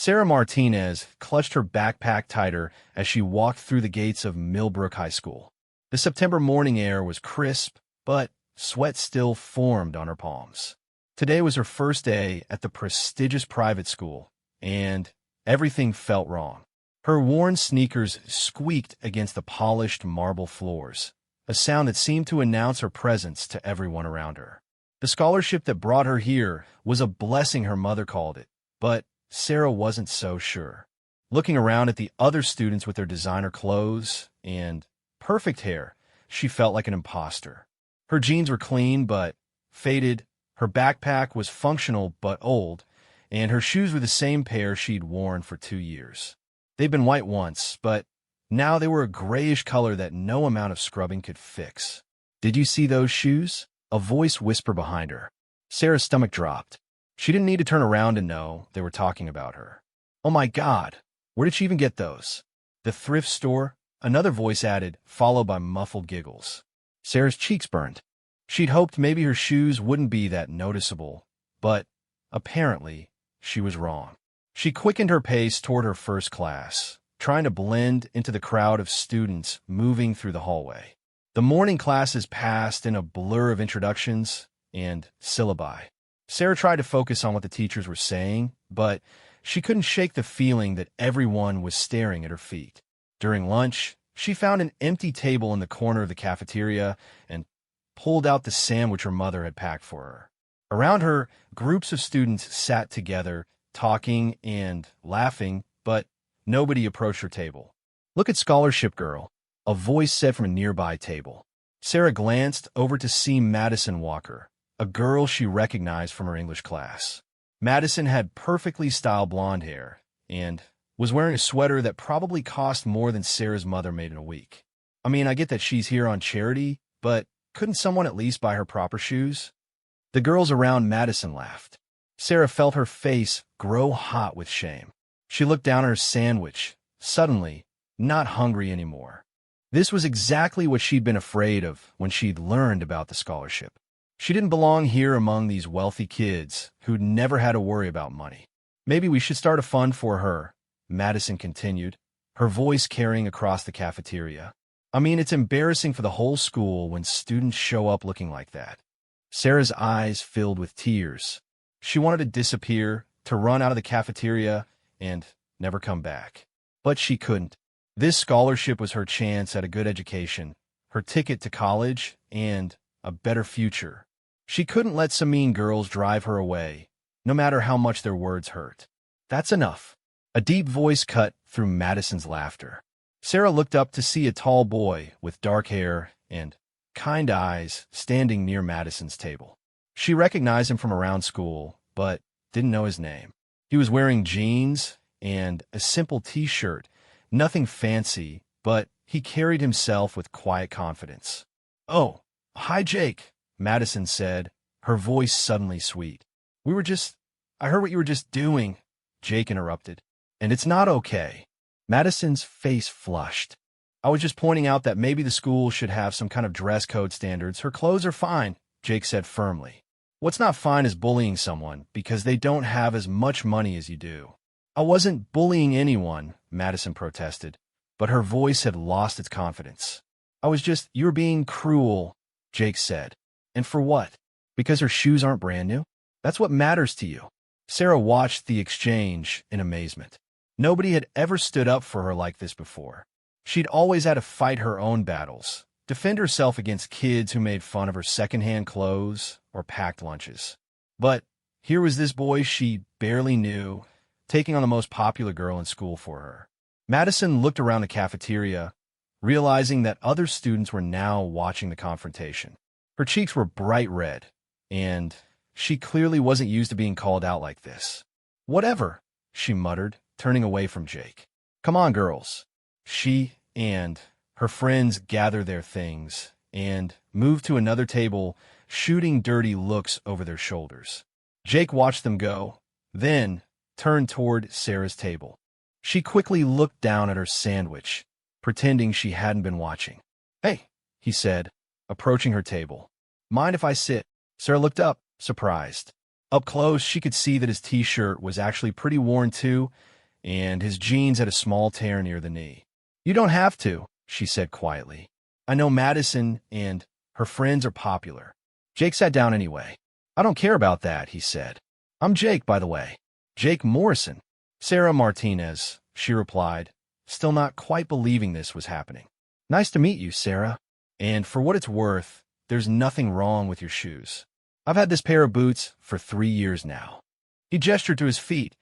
Sarah Martinez clutched her backpack tighter as she walked through the gates of Millbrook High School. The September morning air was crisp, but sweat still formed on her palms. Today was her first day at the prestigious private school, and everything felt wrong. Her worn sneakers squeaked against the polished marble floors, a sound that seemed to announce her presence to everyone around her. The scholarship that brought her here was a blessing, her mother called it, but Sarah wasn't so sure. Looking around at the other students with their designer clothes and perfect hair, she felt like an imposter. Her jeans were clean but faded, her backpack was functional but old, and her shoes were the same pair she'd worn for 2 years. They'd been white once, but now they were a grayish color that no amount of scrubbing could fix. "Did you see those shoes?" A voice whispered behind her. Sarah's stomach dropped. She didn't need to turn around to know they were talking about her. "Oh my God, where did she even get those?" "The thrift store," another voice added, followed by muffled giggles. Sarah's cheeks burned. She'd hoped maybe her shoes wouldn't be that noticeable, but apparently she was wrong. She quickened her pace toward her first class, trying to blend into the crowd of students moving through the hallway. The morning classes passed in a blur of introductions and syllabi. Sarah tried to focus on what the teachers were saying, but she couldn't shake the feeling that everyone was staring at her feet. During lunch, she found an empty table in the corner of the cafeteria and pulled out the sandwich her mother had packed for her. Around her, groups of students sat together, talking and laughing, but nobody approached her table. "Look at Scholarship Girl," a voice said from a nearby table. Sarah glanced over to see Madison Walker, a girl she recognized from her English class. Madison had perfectly styled blonde hair and was wearing a sweater that probably cost more than Sarah's mother made in a week. "I mean, I get that she's here on charity, but couldn't someone at least buy her proper shoes?" The girls around Madison laughed. Sarah felt her face grow hot with shame. She looked down at her sandwich, suddenly not hungry anymore. This was exactly what she'd been afraid of when she'd learned about the scholarship. She didn't belong here among these wealthy kids who'd never had to worry about money. "Maybe we should start a fund for her," Madison continued, her voice carrying across the cafeteria. "I mean, it's embarrassing for the whole school when students show up looking like that." Sarah's eyes filled with tears. She wanted to disappear, to run out of the cafeteria, and never come back. But she couldn't. This scholarship was her chance at a good education, her ticket to college, and a better future. She couldn't let some mean girls drive her away, no matter how much their words hurt. "That's enough." A deep voice cut through Madison's laughter. Sarah looked up to see a tall boy with dark hair and kind eyes standing near Madison's table. She recognized him from around school, but didn't know his name. He was wearing jeans and a simple t-shirt, nothing fancy, but he carried himself with quiet confidence. "Oh, hi, Jake," Madison said, her voice suddenly sweet. I heard what you were just doing," Jake interrupted. "And it's not okay." Madison's face flushed. "I was just pointing out that maybe the school should have some kind of dress code standards. Her clothes are fine," Jake said firmly. "What's not fine is bullying someone because they don't have as much money as you do." "I wasn't bullying anyone," Madison protested, but her voice had lost its confidence. "You're being cruel," Jake said. "And for what? Because her shoes aren't brand new? That's what matters to you." Sarah watched the exchange in amazement. Nobody had ever stood up for her like this before. She'd always had to fight her own battles, defend herself against kids who made fun of her secondhand clothes or packed lunches. But here was this boy she barely knew, taking on the most popular girl in school for her. Madison looked around the cafeteria, realizing that other students were now watching the confrontation. Her cheeks were bright red, and she clearly wasn't used to being called out like this. "Whatever," she muttered, turning away from Jake. "Come on, girls." She and her friends gathered their things and moved to another table, shooting dirty looks over their shoulders. Jake watched them go, then turned toward Sarah's table. She quickly looked down at her sandwich, pretending she hadn't been watching. "Hey," he said, approaching her table. "Mind if I sit?" Sarah looked up, surprised. Up close, she could see that his t-shirt was actually pretty worn too, and his jeans had a small tear near the knee. "You don't have to," she said quietly. "I know Madison and her friends are popular." Jake sat down anyway. "I don't care about that," he said. "I'm Jake, by the way. Jake Morrison." "Sarah Martinez," she replied, still not quite believing this was happening. "Nice to meet you, Sarah. And for what it's worth, there's nothing wrong with your shoes. I've had this pair of boots for 3 years now." He gestured to his feet,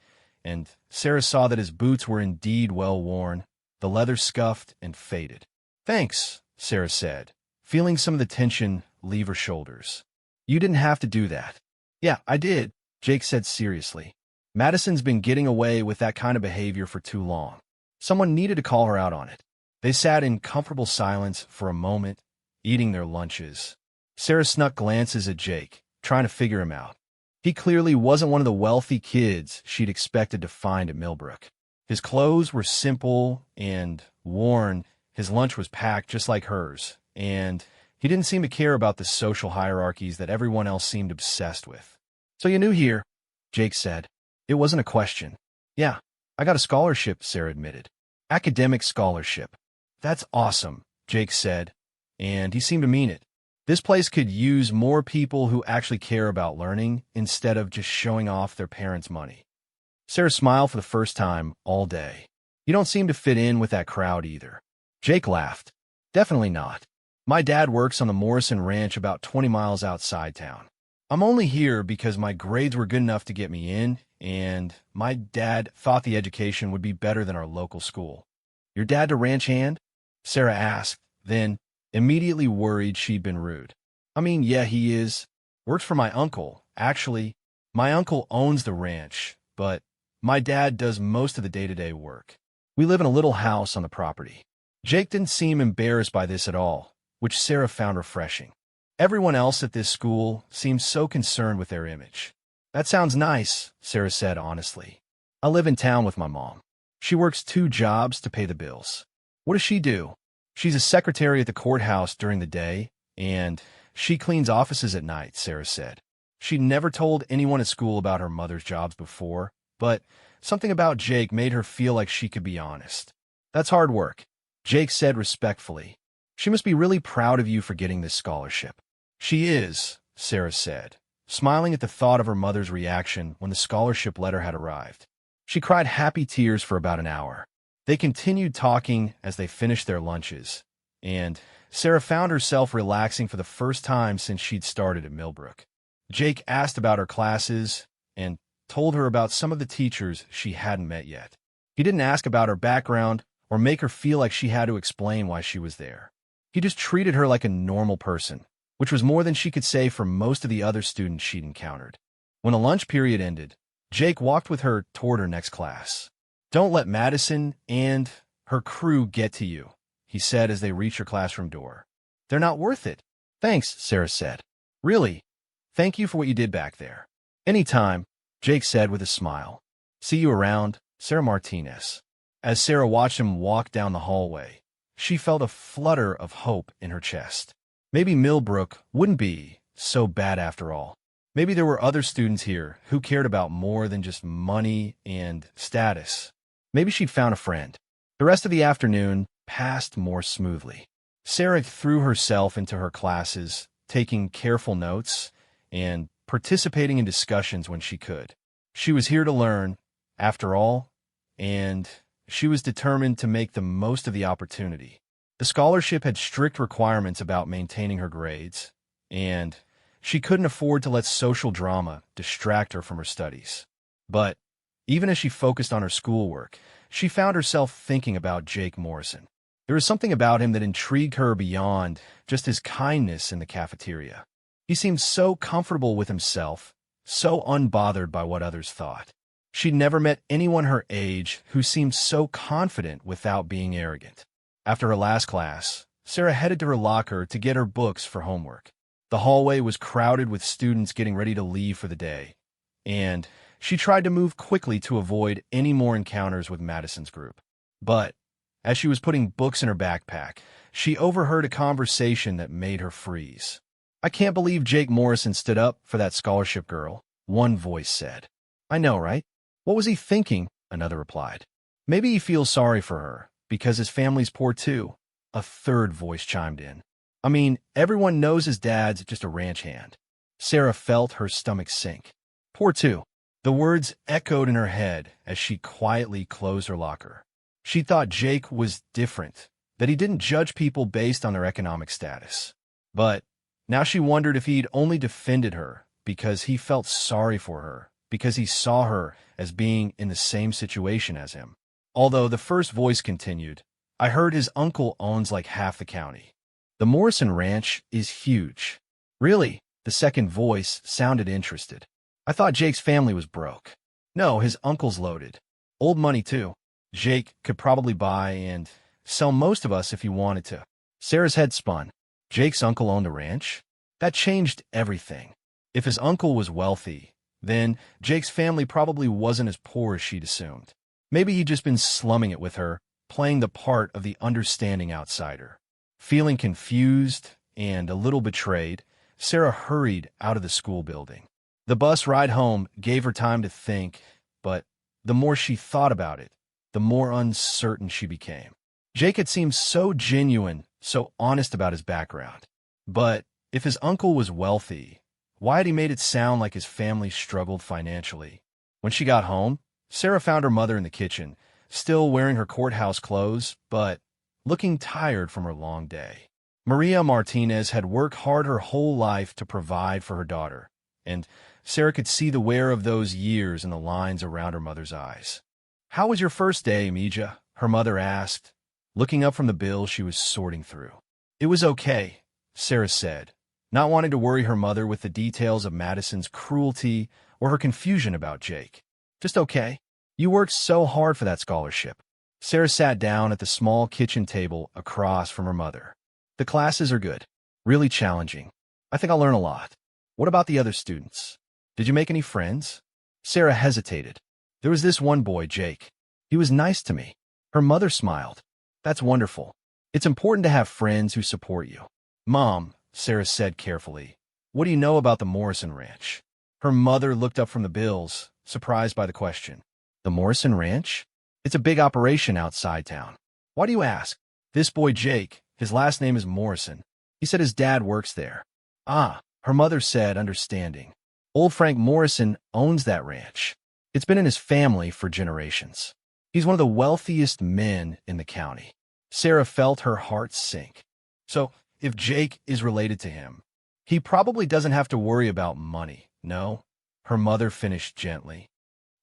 and Sarah saw that his boots were indeed well worn, the leather scuffed and faded. "Thanks," Sarah said, feeling some of the tension leave her shoulders. "You didn't have to do that." "Yeah, I did," Jake said seriously. "Madison's been getting away with that kind of behavior for too long. Someone needed to call her out on it." They sat in comfortable silence for a moment, eating their lunches. Sarah snuck glances at Jake, trying to figure him out. He clearly wasn't one of the wealthy kids she'd expected to find at Millbrook. His clothes were simple and worn, his lunch was packed just like hers, and he didn't seem to care about the social hierarchies that everyone else seemed obsessed with. "So you're new here," Jake said. It wasn't a question. "Yeah, I got a scholarship," Sarah admitted. "Academic scholarship." "That's awesome," Jake said, and he seemed to mean it. This place could use more people who actually care about learning instead of just showing off their parents' money. Sarah smiled for the first time all day. "You don't seem to fit in with that crowd either." Jake laughed. "Definitely not. My dad works on the Morrison Ranch about 20 miles outside town. I'm only here because my grades were good enough to get me in, and my dad thought the education would be better than our local school." "Your dad a ranch hand?" Sarah asked, then immediately worried she'd been rude. "I mean, yeah, he is. Works for my uncle, actually. My uncle owns the ranch, but my dad does most of the day-to-day work. We live in a little house on the property." Jake didn't seem embarrassed by this at all, which Sarah found refreshing. Everyone else at this school seemed so concerned with their image. "That sounds nice," Sarah said honestly. "I live in town with my mom. She works 2 jobs to pay the bills." "What does she do?" "She's a secretary at the courthouse during the day, and she cleans offices at night," Sarah said. She'd never told anyone at school about her mother's jobs before, but something about Jake made her feel like she could be honest. "That's hard work," Jake said respectfully. "She must be really proud of you for getting this scholarship." "She is," Sarah said, smiling at the thought of her mother's reaction when the scholarship letter had arrived. She cried happy tears for about an hour. They continued talking as they finished their lunches, and Sarah found herself relaxing for the first time since she'd started at Millbrook. Jake asked about her classes and told her about some of the teachers she hadn't met yet. He didn't ask about her background or make her feel like she had to explain why she was there. He just treated her like a normal person, which was more than she could say for most of the other students she'd encountered. When the lunch period ended, Jake walked with her toward her next class. "Don't let Madison and her crew get to you," he said as they reached her classroom door. "They're not worth it." "Thanks," Sarah said. "Really, thank you for what you did back there." "Anytime," Jake said with a smile. "See you around, Sarah Martinez." As Sarah watched him walk down the hallway, she felt a flutter of hope in her chest. Maybe Millbrook wouldn't be so bad after all. Maybe there were other students here who cared about more than just money and status. Maybe she'd found a friend. The rest of the afternoon passed more smoothly. Sarah threw herself into her classes, taking careful notes and participating in discussions when she could. She was here to learn, after all, and she was determined to make the most of the opportunity. The scholarship had strict requirements about maintaining her grades, and she couldn't afford to let social drama distract her from her studies. But even as she focused on her schoolwork, she found herself thinking about Jake Morrison. There was something about him that intrigued her beyond just his kindness in the cafeteria. He seemed so comfortable with himself, so unbothered by what others thought. She'd never met anyone her age who seemed so confident without being arrogant. After her last class, Sarah headed to her locker to get her books for homework. The hallway was crowded with students getting ready to leave for the day, and she tried to move quickly to avoid any more encounters with Madison's group. But as she was putting books in her backpack, she overheard a conversation that made her freeze. "I can't believe Jake Morrison stood up for that scholarship girl," one voice said. I know, right? What was he thinking? Another replied. Maybe he feels sorry for her, because his family's poor too. A third voice chimed in. I mean, everyone knows his dad's just a ranch hand. Sarah felt her stomach sink. Poor too. The words echoed in her head as she quietly closed her locker. She thought Jake was different, that he didn't judge people based on their economic status. But now she wondered if he'd only defended her because he felt sorry for her, because he saw her as being in the same situation as him. Although the first voice continued, I heard his uncle owns like half the county. The Morrison Ranch is huge. Really? The second voice sounded interested. I thought Jake's family was broke. No, his uncle's loaded. Old money, too. Jake could probably buy and sell most of us if he wanted to. Sarah's head spun. Jake's uncle owned a ranch? That changed everything. If his uncle was wealthy, then Jake's family probably wasn't as poor as she'd assumed. Maybe he'd just been slumming it with her, playing the part of the understanding outsider. Feeling confused and a little betrayed, Sarah hurried out of the school building. The bus ride home gave her time to think, but the more she thought about it, the more uncertain she became. Jake had seemed so genuine, so honest about his background. But if his uncle was wealthy, why had he made it sound like his family struggled financially? When she got home, Sarah found her mother in the kitchen, still wearing her courthouse clothes, but looking tired from her long day. Maria Martinez had worked hard her whole life to provide for her daughter, and Sarah could see the wear of those years in the lines around her mother's eyes. How was your first day, Mija? Her mother asked, looking up from the bills she was sorting through. It was okay, Sarah said, not wanting to worry her mother with the details of Madison's cruelty or her confusion about Jake. Just okay. You worked so hard for that scholarship. Sarah sat down at the small kitchen table across from her mother. The classes are good. Really challenging. I think I'll learn a lot. What about the other students? Did you make any friends? Sarah hesitated. There was this one boy, Jake. He was nice to me. Her mother smiled. That's wonderful. It's important to have friends who support you. Mom, Sarah said carefully, what do you know about the Morrison Ranch? Her mother looked up from the bills, surprised by the question. The Morrison Ranch? It's a big operation outside town. Why do you ask? This boy, Jake, his last name is Morrison. He said his dad works there. Ah, her mother said, understanding. Old Frank Morrison owns that ranch. It's been in his family for generations. He's one of the wealthiest men in the county. Sarah felt her heart sink. So, if Jake is related to him, he probably doesn't have to worry about money, no? Her mother finished gently.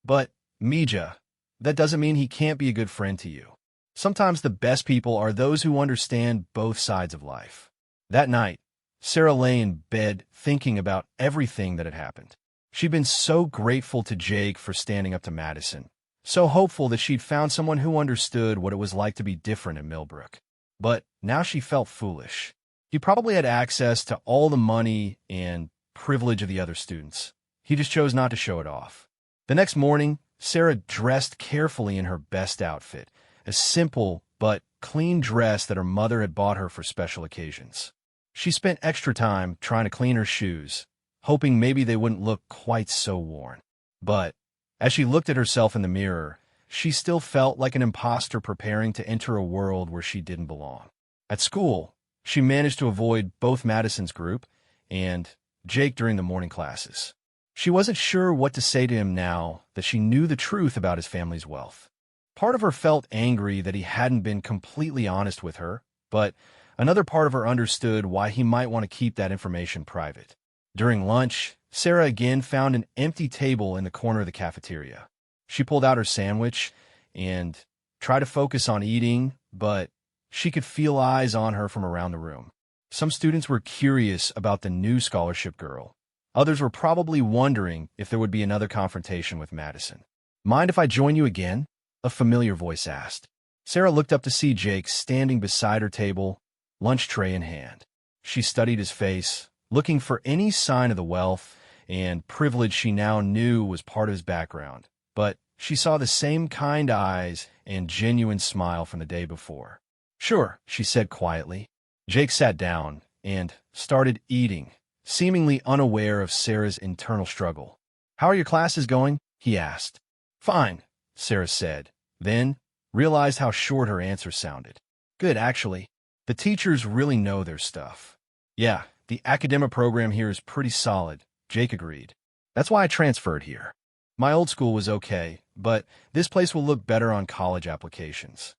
But, Mija, that doesn't mean he can't be a good friend to you. Sometimes the best people are those who understand both sides of life. That night, Sarah lay in bed thinking about everything that had happened. She'd been so grateful to Jake for standing up to Madison, so hopeful that she'd found someone who understood what it was like to be different in Millbrook. But now she felt foolish. He probably had access to all the money and privilege of the other students. He just chose not to show it off. The next morning, Sarah dressed carefully in her best outfit, a simple but clean dress that her mother had bought her for special occasions. She spent extra time trying to clean her shoes, hoping maybe they wouldn't look quite so worn. But as she looked at herself in the mirror, she still felt like an imposter preparing to enter a world where she didn't belong. At school, she managed to avoid both Madison's group and Jake during the morning classes. She wasn't sure what to say to him now that she knew the truth about his family's wealth. Part of her felt angry that he hadn't been completely honest with her, but another part of her understood why he might want to keep that information private. During lunch, Sarah again found an empty table in the corner of the cafeteria. She pulled out her sandwich and tried to focus on eating, but she could feel eyes on her from around the room. Some students were curious about the new scholarship girl. Others were probably wondering if there would be another confrontation with Madison. Mind if I join you again? A familiar voice asked. Sarah looked up to see Jake standing beside her table, lunch tray in hand. She studied his face, looking for any sign of the wealth and privilege she now knew was part of his background. But she saw the same kind eyes and genuine smile from the day before. Sure, she said quietly. Jake sat down and started eating, seemingly unaware of Sarah's internal struggle. How are your classes going? He asked. Fine, Sarah said, then realized how short her answer sounded. Good, actually. The teachers really know their stuff. Yeah, the academic program here is pretty solid, Jake agreed. That's why I transferred here. My old school was okay, but this place will look better on college applications.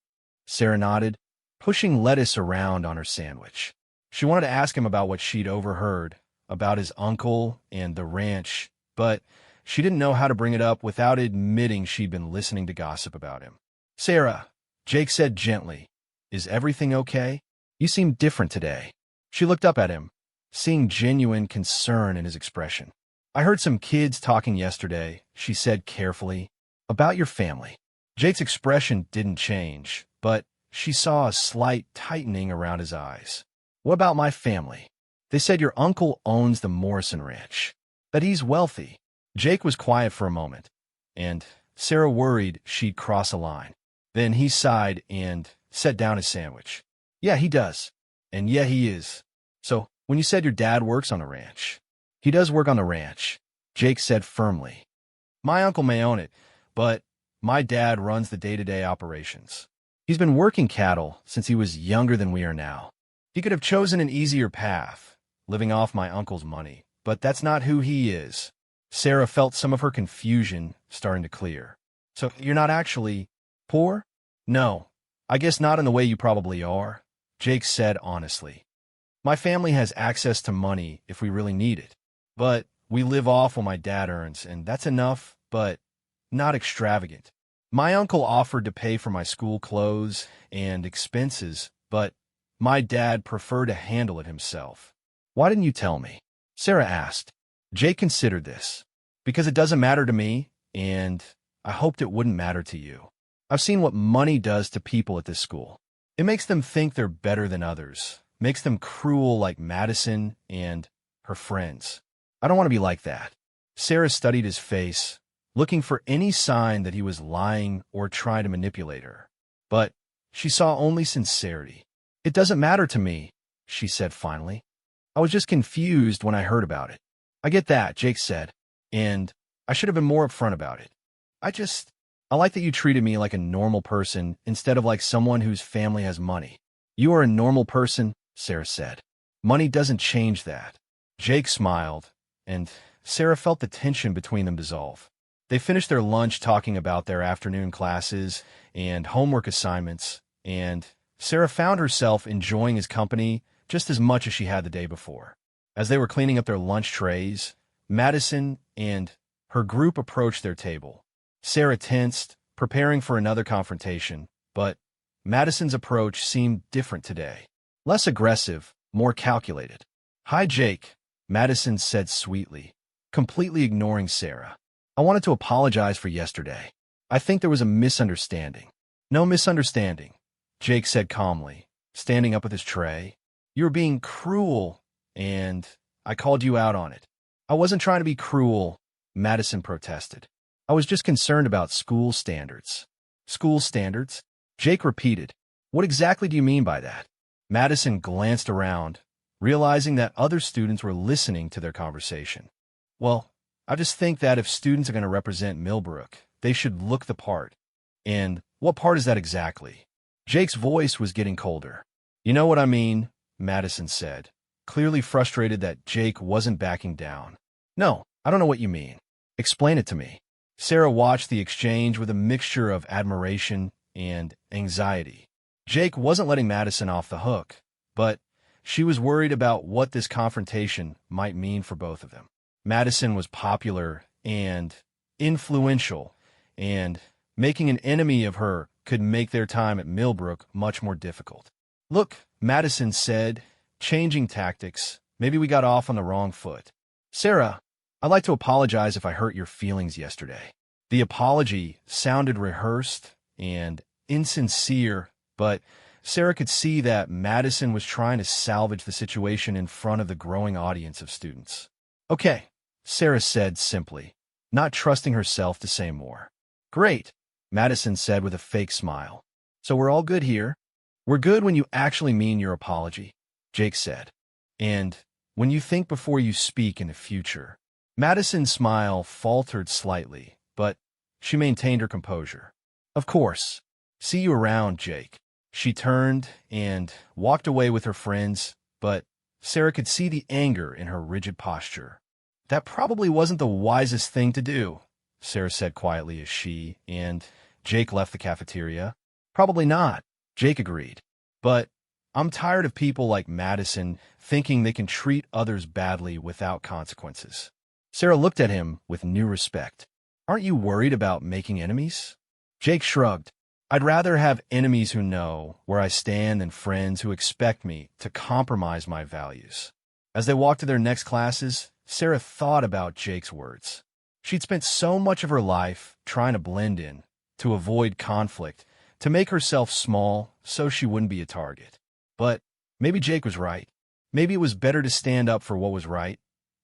Sarah nodded, pushing lettuce around on her sandwich. She wanted to ask him about what she'd overheard, about his uncle and the ranch, but she didn't know how to bring it up without admitting she'd been listening to gossip about him. Sarah, Jake said gently, is everything okay? You seem different today. She looked up at him, seeing genuine concern in his expression. I heard some kids talking yesterday, she said carefully, about your family. Jake's expression didn't change, but she saw a slight tightening around his eyes. What about my family? They said your uncle owns the Morrison Ranch, that he's wealthy. Jake was quiet for a moment, and Sarah worried she'd cross a line. Then he sighed and set down his sandwich. Yeah, he does. And yeah, he is. So, when you said your dad works on a ranch, he does work on the ranch, Jake said firmly. My uncle may own it, but my dad runs the day-to-day operations. He's been working cattle since he was younger than we are now. He could have chosen an easier path, living off my uncle's money, but that's not who he is. Sarah felt some of her confusion starting to clear. So you're not actually poor? No, I guess not in the way you probably are, Jake said honestly. My family has access to money if we really need it, but we live off what my dad earns, and that's enough, but not extravagant. My uncle offered to pay for my school clothes and expenses, but my dad preferred to handle it himself. Why didn't you tell me? Sarah asked. Jake considered this. Because it doesn't matter to me, and I hoped it wouldn't matter to you. I've seen what money does to people at this school. It makes them think they're better than others, makes them cruel like Madison and her friends. I don't want to be like that. Sarah studied his face, looking for any sign that he was lying or trying to manipulate her. But she saw only sincerity. It doesn't matter to me, she said finally. I was just confused when I heard about it. I get that, Jake said, and I should have been more upfront about it. I like that you treated me like a normal person instead of like someone whose family has money. You are a normal person, Sarah said. Money doesn't change that. Jake smiled, and Sarah felt the tension between them dissolve. They finished their lunch talking about their afternoon classes and homework assignments, and Sarah found herself enjoying his company just as much as she had the day before. As they were cleaning up their lunch trays, Madison and her group approached their table. Sarah tensed, preparing for another confrontation, but Madison's approach seemed different today. Less aggressive, more calculated. Hi, Jake, Madison said sweetly, completely ignoring Sarah. I wanted to apologize for yesterday. I think there was a misunderstanding. No misunderstanding, Jake said calmly, standing up with his tray. You were being cruel, and I called you out on it. I wasn't trying to be cruel, Madison protested. I was just concerned about school standards. School standards? Jake repeated. What exactly do you mean by that? Madison glanced around, realizing that other students were listening to their conversation. Well, I just think that if students are going to represent Millbrook, they should look the part. And what part is that exactly? Jake's voice was getting colder. You know what I mean, Madison said, clearly frustrated that Jake wasn't backing down. No, I don't know what you mean. Explain it to me. Sarah watched the exchange with a mixture of admiration and anxiety. Jake wasn't letting Madison off the hook, but she was worried about what this confrontation might mean for both of them. Madison was popular and influential, and making an enemy of her could make their time at Millbrook much more difficult. Look, Madison said, changing tactics, maybe we got off on the wrong foot. Sarah, I'd like to apologize if I hurt your feelings yesterday. The apology sounded rehearsed and insincere, but Sarah could see that Madison was trying to salvage the situation in front of the growing audience of students. Okay, Sarah said simply, not trusting herself to say more. Great, Madison said with a fake smile. So we're all good here? We're good when you actually mean your apology, Jake said. And when you think before you speak in the future. Madison's smile faltered slightly, but she maintained her composure. Of course. See you around, Jake. She turned and walked away with her friends, but Sarah could see the anger in her rigid posture. That probably wasn't the wisest thing to do, Sarah said quietly as she and Jake left the cafeteria. Probably not, Jake agreed. But I'm tired of people like Madison thinking they can treat others badly without consequences. Sarah looked at him with new respect. Aren't you worried about making enemies? Jake shrugged. I'd rather have enemies who know where I stand than friends who expect me to compromise my values. As they walked to their next classes, Sarah thought about Jake's words. She'd spent so much of her life trying to blend in, to avoid conflict, to make herself small so she wouldn't be a target. But maybe Jake was right. Maybe it was better to stand up for what was right,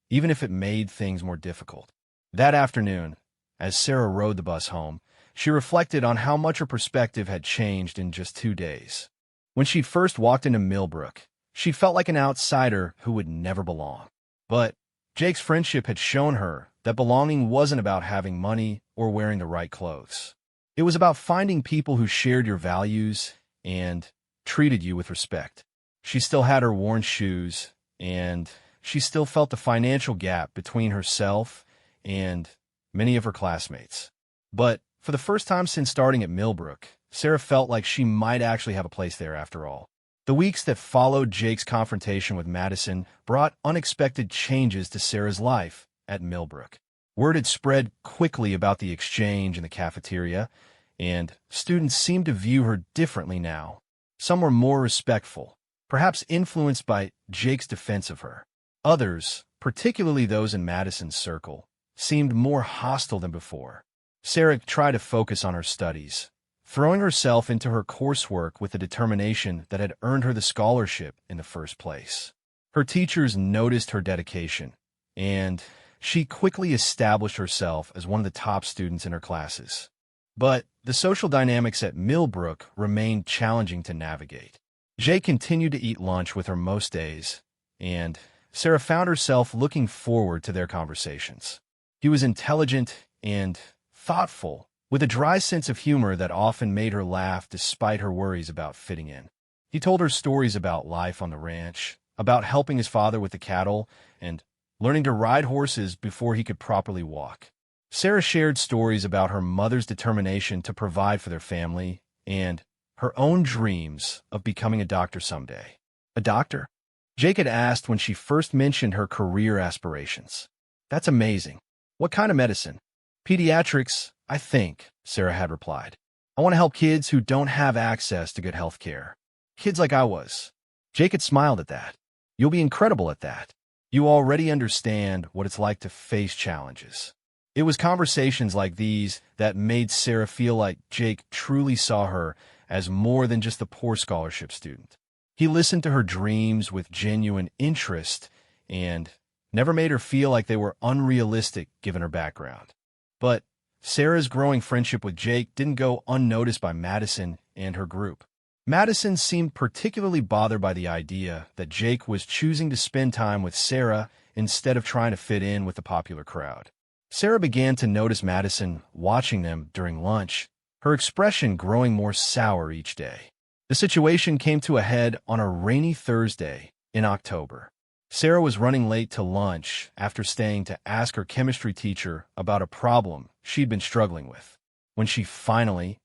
even if it made things more difficult. That afternoon, as Sarah rode the bus home, she reflected on how much her perspective had changed in just 2 days. When she first walked into Millbrook, she felt like an outsider who would never belong. But Jake's friendship had shown her that belonging wasn't about having money or wearing the right clothes. It was about finding people who shared your values and treated you with respect. She still had her worn shoes, and she still felt the financial gap between herself and many of her classmates. But for the first time since starting at Millbrook, Sarah felt like she might actually have a place there after all. The weeks that followed Jake's confrontation with Madison brought unexpected changes to Sarah's life at Millbrook. Word had spread quickly about the exchange in the cafeteria, and students seemed to view her differently now. Some were more respectful, perhaps influenced by Jake's defense of her. Others, particularly those in Madison's circle, seemed more hostile than before. Sarah tried to focus on her studies, throwing herself into her coursework with the determination that had earned her the scholarship in the first place. Her teachers noticed her dedication, and she quickly established herself as one of the top students in her classes. But the social dynamics at Millbrook remained challenging to navigate. Jake continued to eat lunch with her most days, and Sarah found herself looking forward to their conversations. He was intelligent and thoughtful, with a dry sense of humor that often made her laugh despite her worries about fitting in. He told her stories about life on the ranch, about helping his father with the cattle, and learning to ride horses before he could properly walk. Sarah shared stories about her mother's determination to provide for their family and her own dreams of becoming a doctor someday. A doctor? Jake had asked when she first mentioned her career aspirations. That's amazing. What kind of medicine? Pediatrics, I think, Sarah had replied. I want to help kids who don't have access to good health care. Kids like I was. Jake had smiled at that. You'll be incredible at that. You already understand what it's like to face challenges. It was conversations like these that made Sarah feel like Jake truly saw her as more than just a poor scholarship student. He listened to her dreams with genuine interest and never made her feel like they were unrealistic given her background. But Sarah's growing friendship with Jake didn't go unnoticed by Madison and her group. Madison seemed particularly bothered by the idea that Jake was choosing to spend time with Sarah instead of trying to fit in with the popular crowd. Sarah began to notice Madison watching them during lunch, her expression growing more sour each day. The situation came to a head on a rainy Thursday in October. Sarah was running late to lunch after staying to ask her chemistry teacher about a problem she'd been struggling with. When she finally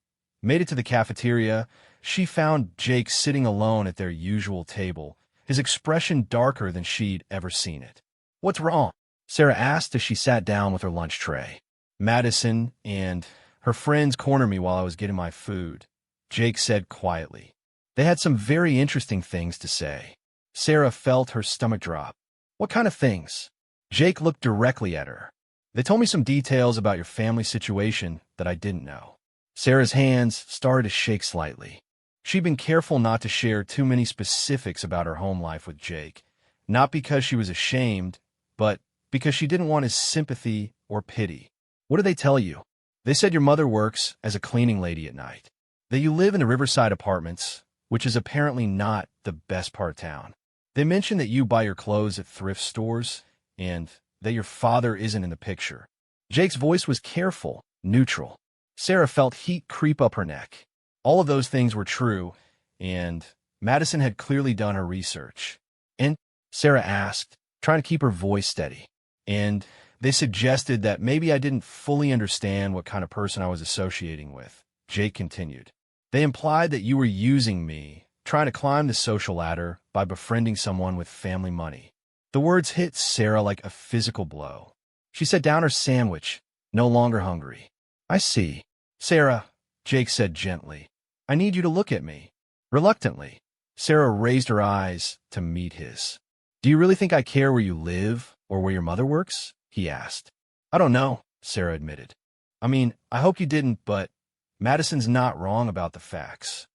made it to the cafeteria, she found Jake sitting alone at their usual table, his expression darker than she'd ever seen it. What's wrong? Sarah asked as she sat down with her lunch tray. Madison and her friends cornered me while I was getting my food, Jake said quietly. They had some very interesting things to say. Sarah felt her stomach drop. What kind of things? Jake looked directly at her. They told me some details about your family situation that I didn't know. Sarah's hands started to shake slightly. She'd been careful not to share too many specifics about her home life with Jake, not because she was ashamed, but because she didn't want his sympathy or pity. What did they tell you? They said your mother works as a cleaning lady at night, that you live in the Riverside Apartments, which is apparently not the best part of town. They mentioned that you buy your clothes at thrift stores, and that your father isn't in the picture. Jake's voice was careful, neutral. Sarah felt heat creep up her neck. All of those things were true, and Madison had clearly done her research. And Sarah asked, trying to keep her voice steady. And they suggested that maybe I didn't fully understand what kind of person I was associating with. Jake continued. They implied that you were using me, trying to climb the social ladder by befriending someone with family money. The words hit Sarah like a physical blow. She set down her sandwich, no longer hungry. I see. Sarah, Jake said gently, I need you to look at me. Reluctantly, Sarah raised her eyes to meet his. Do you really think I care where you live or where your mother works? He asked. I don't know, Sarah admitted. I mean, I hope you didn't, but Madison's not wrong about the facts.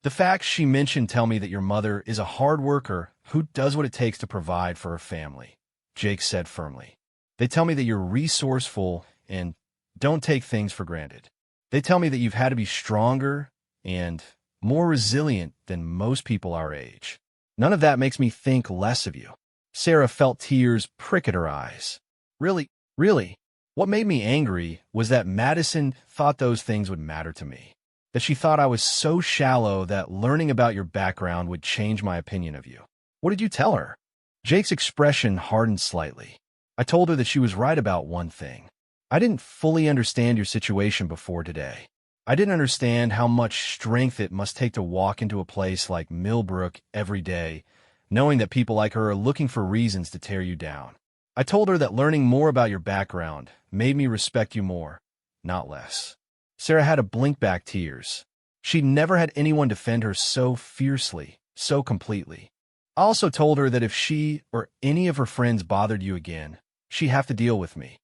The facts she mentioned tell me that your mother is a hard worker who does what it takes to provide for her family, Jake said firmly. They tell me that you're resourceful and don't take things for granted. They tell me that you've had to be stronger and more resilient than most people our age. None of that makes me think less of you. Sarah felt tears prick at her eyes. Really? What made me angry was that Madison thought those things would matter to me. That she thought I was so shallow that learning about your background would change my opinion of you. What did you tell her? Jake's expression hardened slightly. I told her that she was right about one thing. I didn't fully understand your situation before today. I didn't understand how much strength it must take to walk into a place like Millbrook every day, knowing that people like her are looking for reasons to tear you down. I told her that learning more about your background made me respect you more, not less. Sarah had to blink back tears. She'd never had anyone defend her so fiercely, so completely. I also told her that if she or any of her friends bothered you again, she'd have to deal with me.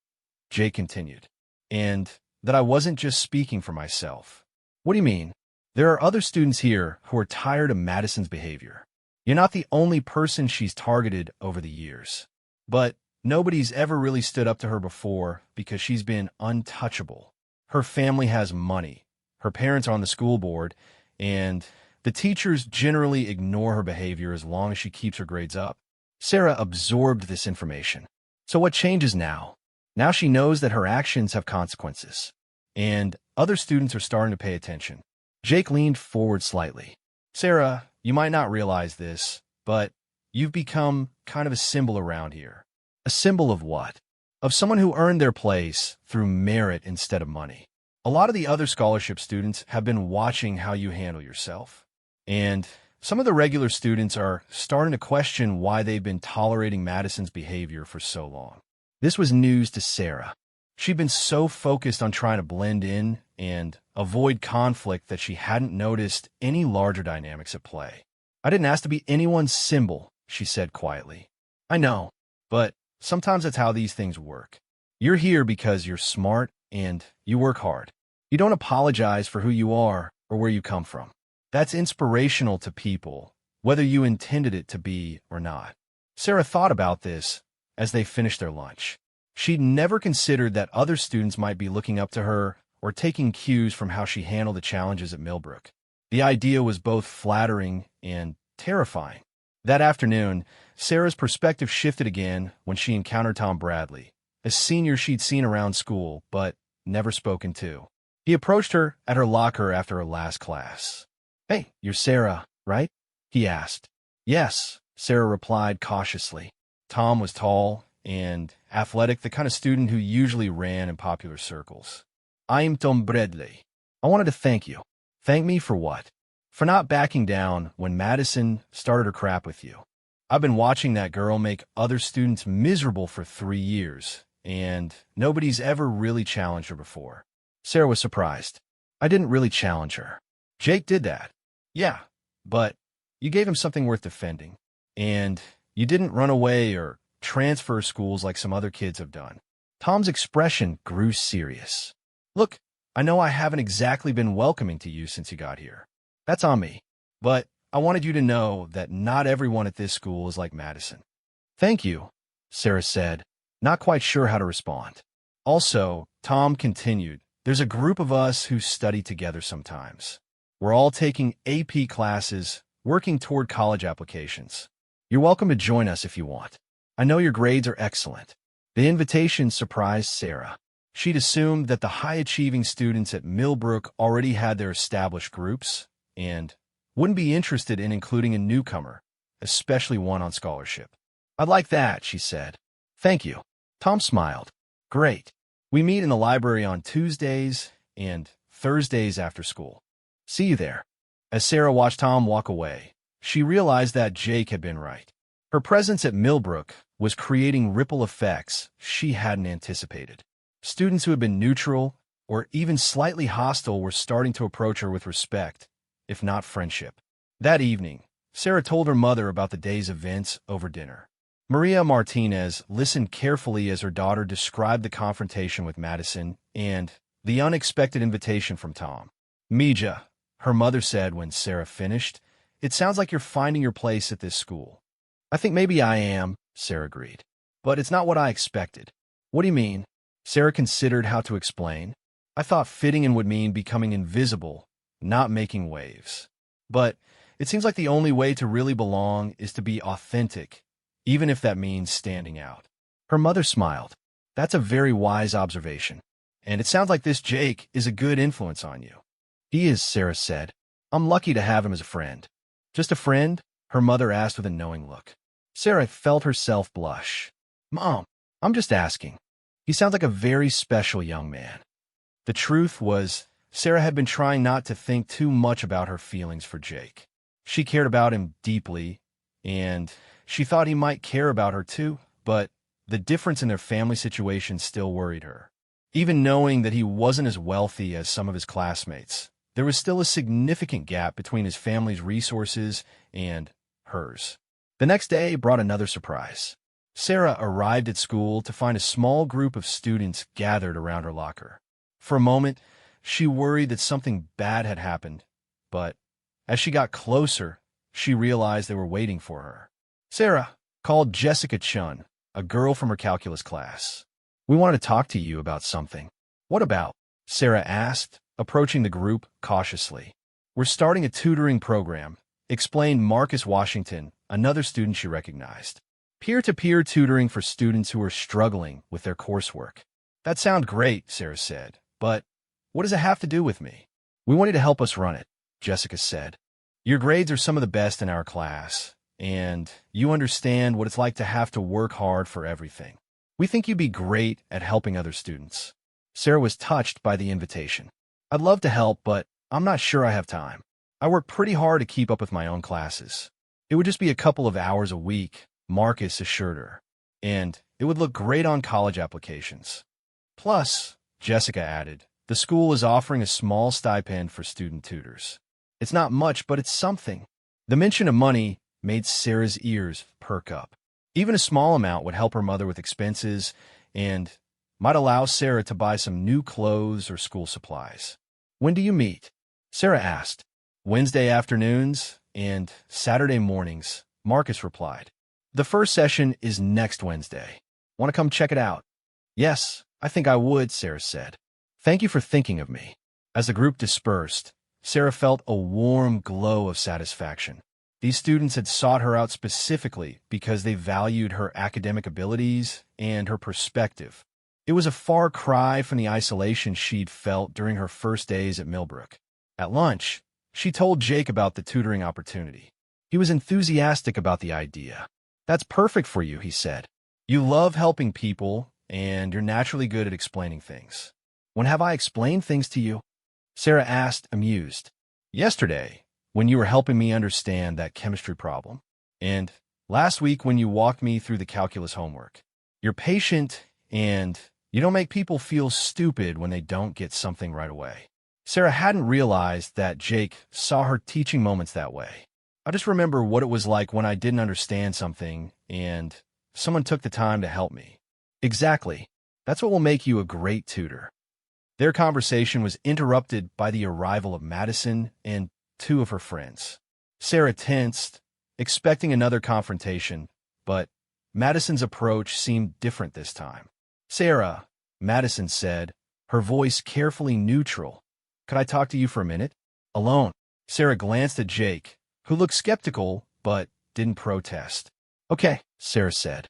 Jake continued. And that I wasn't just speaking for myself. What do you mean? There are other students here who are tired of Madison's behavior. You're not the only person she's targeted over the years. But nobody's ever really stood up to her before because she's been untouchable. Her family has money. Her parents are on the school board, and the teachers generally ignore her behavior as long as she keeps her grades up. Sarah absorbed this information. So what changes now? Now she knows that her actions have consequences, and other students are starting to pay attention. Jake leaned forward slightly. Sarah, you might not realize this, but you've become kind of a symbol around here. A symbol of what? Of someone who earned their place through merit instead of money. A lot of the other scholarship students have been watching how you handle yourself. And some of the regular students are starting to question why they've been tolerating Madison's behavior for so long. This was news to Sarah. She'd been so focused on trying to blend in and avoid conflict that she hadn't noticed any larger dynamics at play. I didn't ask to be anyone's symbol, she said quietly. I know, but sometimes that's how these things work. You're here because you're smart and you work hard. You don't apologize for who you are or where you come from. That's inspirational to people, whether you intended it to be or not. Sarah thought about this as they finished their lunch. She'd never considered that other students might be looking up to her or taking cues from how she handled the challenges at Millbrook. The idea was both flattering and terrifying. That afternoon, Sarah's perspective shifted again when she encountered Tom Bradley, a senior she'd seen around school but never spoken to. He approached her at her locker after her last class. Hey, you're Sarah, right? He asked. Yes, Sarah replied cautiously. Tom was tall and athletic, the kind of student who usually ran in popular circles. I'm Tom Bradley. I wanted to thank you. Thank me for what? For not backing down when Madison started her crap with you. I've been watching that girl make other students miserable for 3 years, and nobody's ever really challenged her before. Sarah was surprised. I didn't really challenge her. Jake did that. Yeah, but you gave him something worth defending, and you didn't run away or transfer schools like some other kids have done. Tom's expression grew serious. Look, I know I haven't exactly been welcoming to you since you got here. That's on me. But I wanted you to know that not everyone at this school is like Madison. Thank you, Sarah said, not quite sure how to respond. Also, Tom continued, there's a group of us who study together sometimes. We're all taking AP classes, working toward college applications. You're welcome to join us if you want. I know your grades are excellent. The invitation surprised Sarah. She'd assumed that the high-achieving students at Millbrook already had their established groups and wouldn't be interested in including a newcomer, especially one on scholarship. "I'd like that," she said. "Thank you." Tom smiled. "Great. We meet in the library on Tuesdays and Thursdays after school. See you there." As Sarah watched Tom walk away, she realized that Jake had been right. Her presence at Millbrook was creating ripple effects she hadn't anticipated. Students who had been neutral or even slightly hostile were starting to approach her with respect, if not friendship. That evening, Sarah told her mother about the day's events over dinner. Maria Martinez listened carefully as her daughter described the confrontation with Madison and the unexpected invitation from Tom. "Mija," her mother said when Sarah finished, "it sounds like you're finding your place at this school." "I think maybe I am," Sarah agreed. "But it's not what I expected." "What do you mean?" Sarah considered how to explain. "I thought fitting in would mean becoming invisible, not making waves. But it seems like the only way to really belong is to be authentic, even if that means standing out." Her mother smiled. "That's a very wise observation. And it sounds like this Jake is a good influence on you." "He is," Sarah said. "I'm lucky to have him as a friend." "Just a friend?" her mother asked with a knowing look. Sarah felt herself blush. "Mom, I'm just asking. He sounds like a very special young man." The truth was, Sarah had been trying not to think too much about her feelings for Jake. She cared about him deeply, and she thought he might care about her too, but the difference in their family situation still worried her. Even knowing that he wasn't as wealthy as some of his classmates, there was still a significant gap between his family's resources and hers. The next day brought another surprise. Sarah arrived at school to find a small group of students gathered around her locker. For a moment, she worried that something bad had happened, but as she got closer, she realized they were waiting for her. Sarah called Jessica Chun, a girl from her calculus class. "We wanted to talk to you about something." "What about?" Sarah asked, approaching the group cautiously. "We're starting a tutoring program," explained Marcus Washington, another student she recognized. "Peer-to-peer tutoring for students who are struggling with their coursework." "That sounds great," Sarah said, "but what does it have to do with me?" "We want you to help us run it," Jessica said. "Your grades are some of the best in our class, and you understand what it's like to have to work hard for everything. We think you'd be great at helping other students." Sarah was touched by the invitation. "I'd love to help, but I'm not sure I have time. I work pretty hard to keep up with my own classes." "It would just be a couple of hours a week," Marcus assured her, "and it would look great on college applications." "Plus," Jessica added, "the school is offering a small stipend for student tutors. It's not much, but it's something." The mention of money made Sarah's ears perk up. Even a small amount would help her mother with expenses and might allow Sarah to buy some new clothes or school supplies. "When do you meet?" Sarah asked. "Wednesday afternoons and Saturday mornings," Marcus replied. "The first session is next Wednesday. Want to come check it out?" "Yes, I think I would," Sarah said. "Thank you for thinking of me." As the group dispersed, Sarah felt a warm glow of satisfaction. These students had sought her out specifically because they valued her academic abilities and her perspective. It was a far cry from the isolation she'd felt during her first days at Millbrook. At lunch, she told Jake about the tutoring opportunity. He was enthusiastic about the idea. "That's perfect for you," he said. "You love helping people, and you're naturally good at explaining things." "When have I explained things to you?" Sarah asked, amused. "Yesterday, when you were helping me understand that chemistry problem, and last week when you walked me through the calculus homework. You're patient, and you don't make people feel stupid when they don't get something right away." Sarah hadn't realized that Jake saw her teaching moments that way. "I just remember what it was like when I didn't understand something, and someone took the time to help me." "Exactly. That's what will make you a great tutor." Their conversation was interrupted by the arrival of Madison and two of her friends. Sarah tensed, expecting another confrontation, but Madison's approach seemed different this time. "Sarah," Madison said, her voice carefully neutral, "could I talk to you for a minute? Alone?" Sarah glanced at Jake, who looked skeptical but didn't protest. "Okay," Sarah said.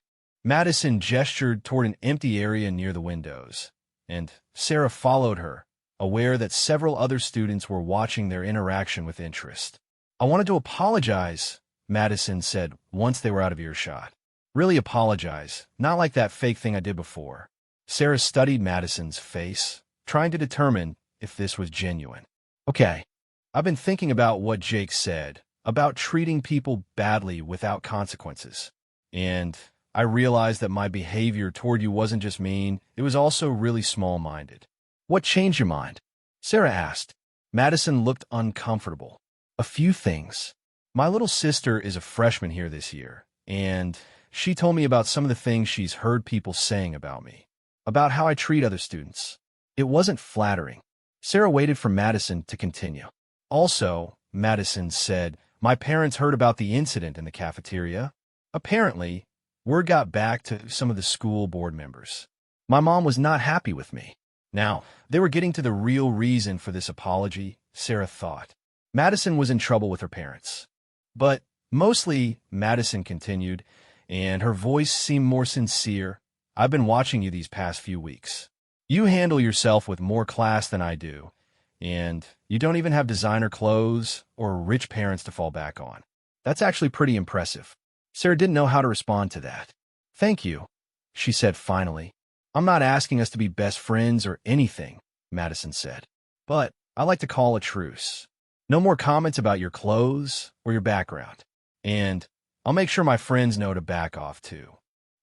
Madison gestured toward an empty area near the windows, and Sarah followed her, aware that several other students were watching their interaction with interest. "I wanted to apologize," Madison said once they were out of earshot. "Really apologize, not like that fake thing I did before." Sarah studied Madison's face, trying to determine if this was genuine. "Okay, I've been thinking about what Jake said, about treating people badly without consequences. And I realized that my behavior toward you wasn't just mean, it was also really small-minded." "What changed your mind?" Sarah asked. Madison looked uncomfortable. "A few things. My little sister is a freshman here this year, and she told me about some of the things she's heard people saying about me, about how I treat other students. It wasn't flattering." Sarah waited for Madison to continue. "Also," Madison said, "my parents heard about the incident in the cafeteria. Apparently, word got back to some of the school board members. My mom was not happy with me." Now, they were getting to the real reason for this apology, Sarah thought. Madison was in trouble with her parents. "But mostly," Madison continued, and her voice seemed more sincere, "I've been watching you these past few weeks. You handle yourself with more class than I do, and you don't even have designer clothes or rich parents to fall back on. That's actually pretty impressive." Sarah didn't know how to respond to that. "Thank you," she said finally. "I'm not asking us to be best friends or anything," Madison said. "But I'd like to call a truce. No more comments about your clothes or your background. And I'll make sure my friends know to back off too."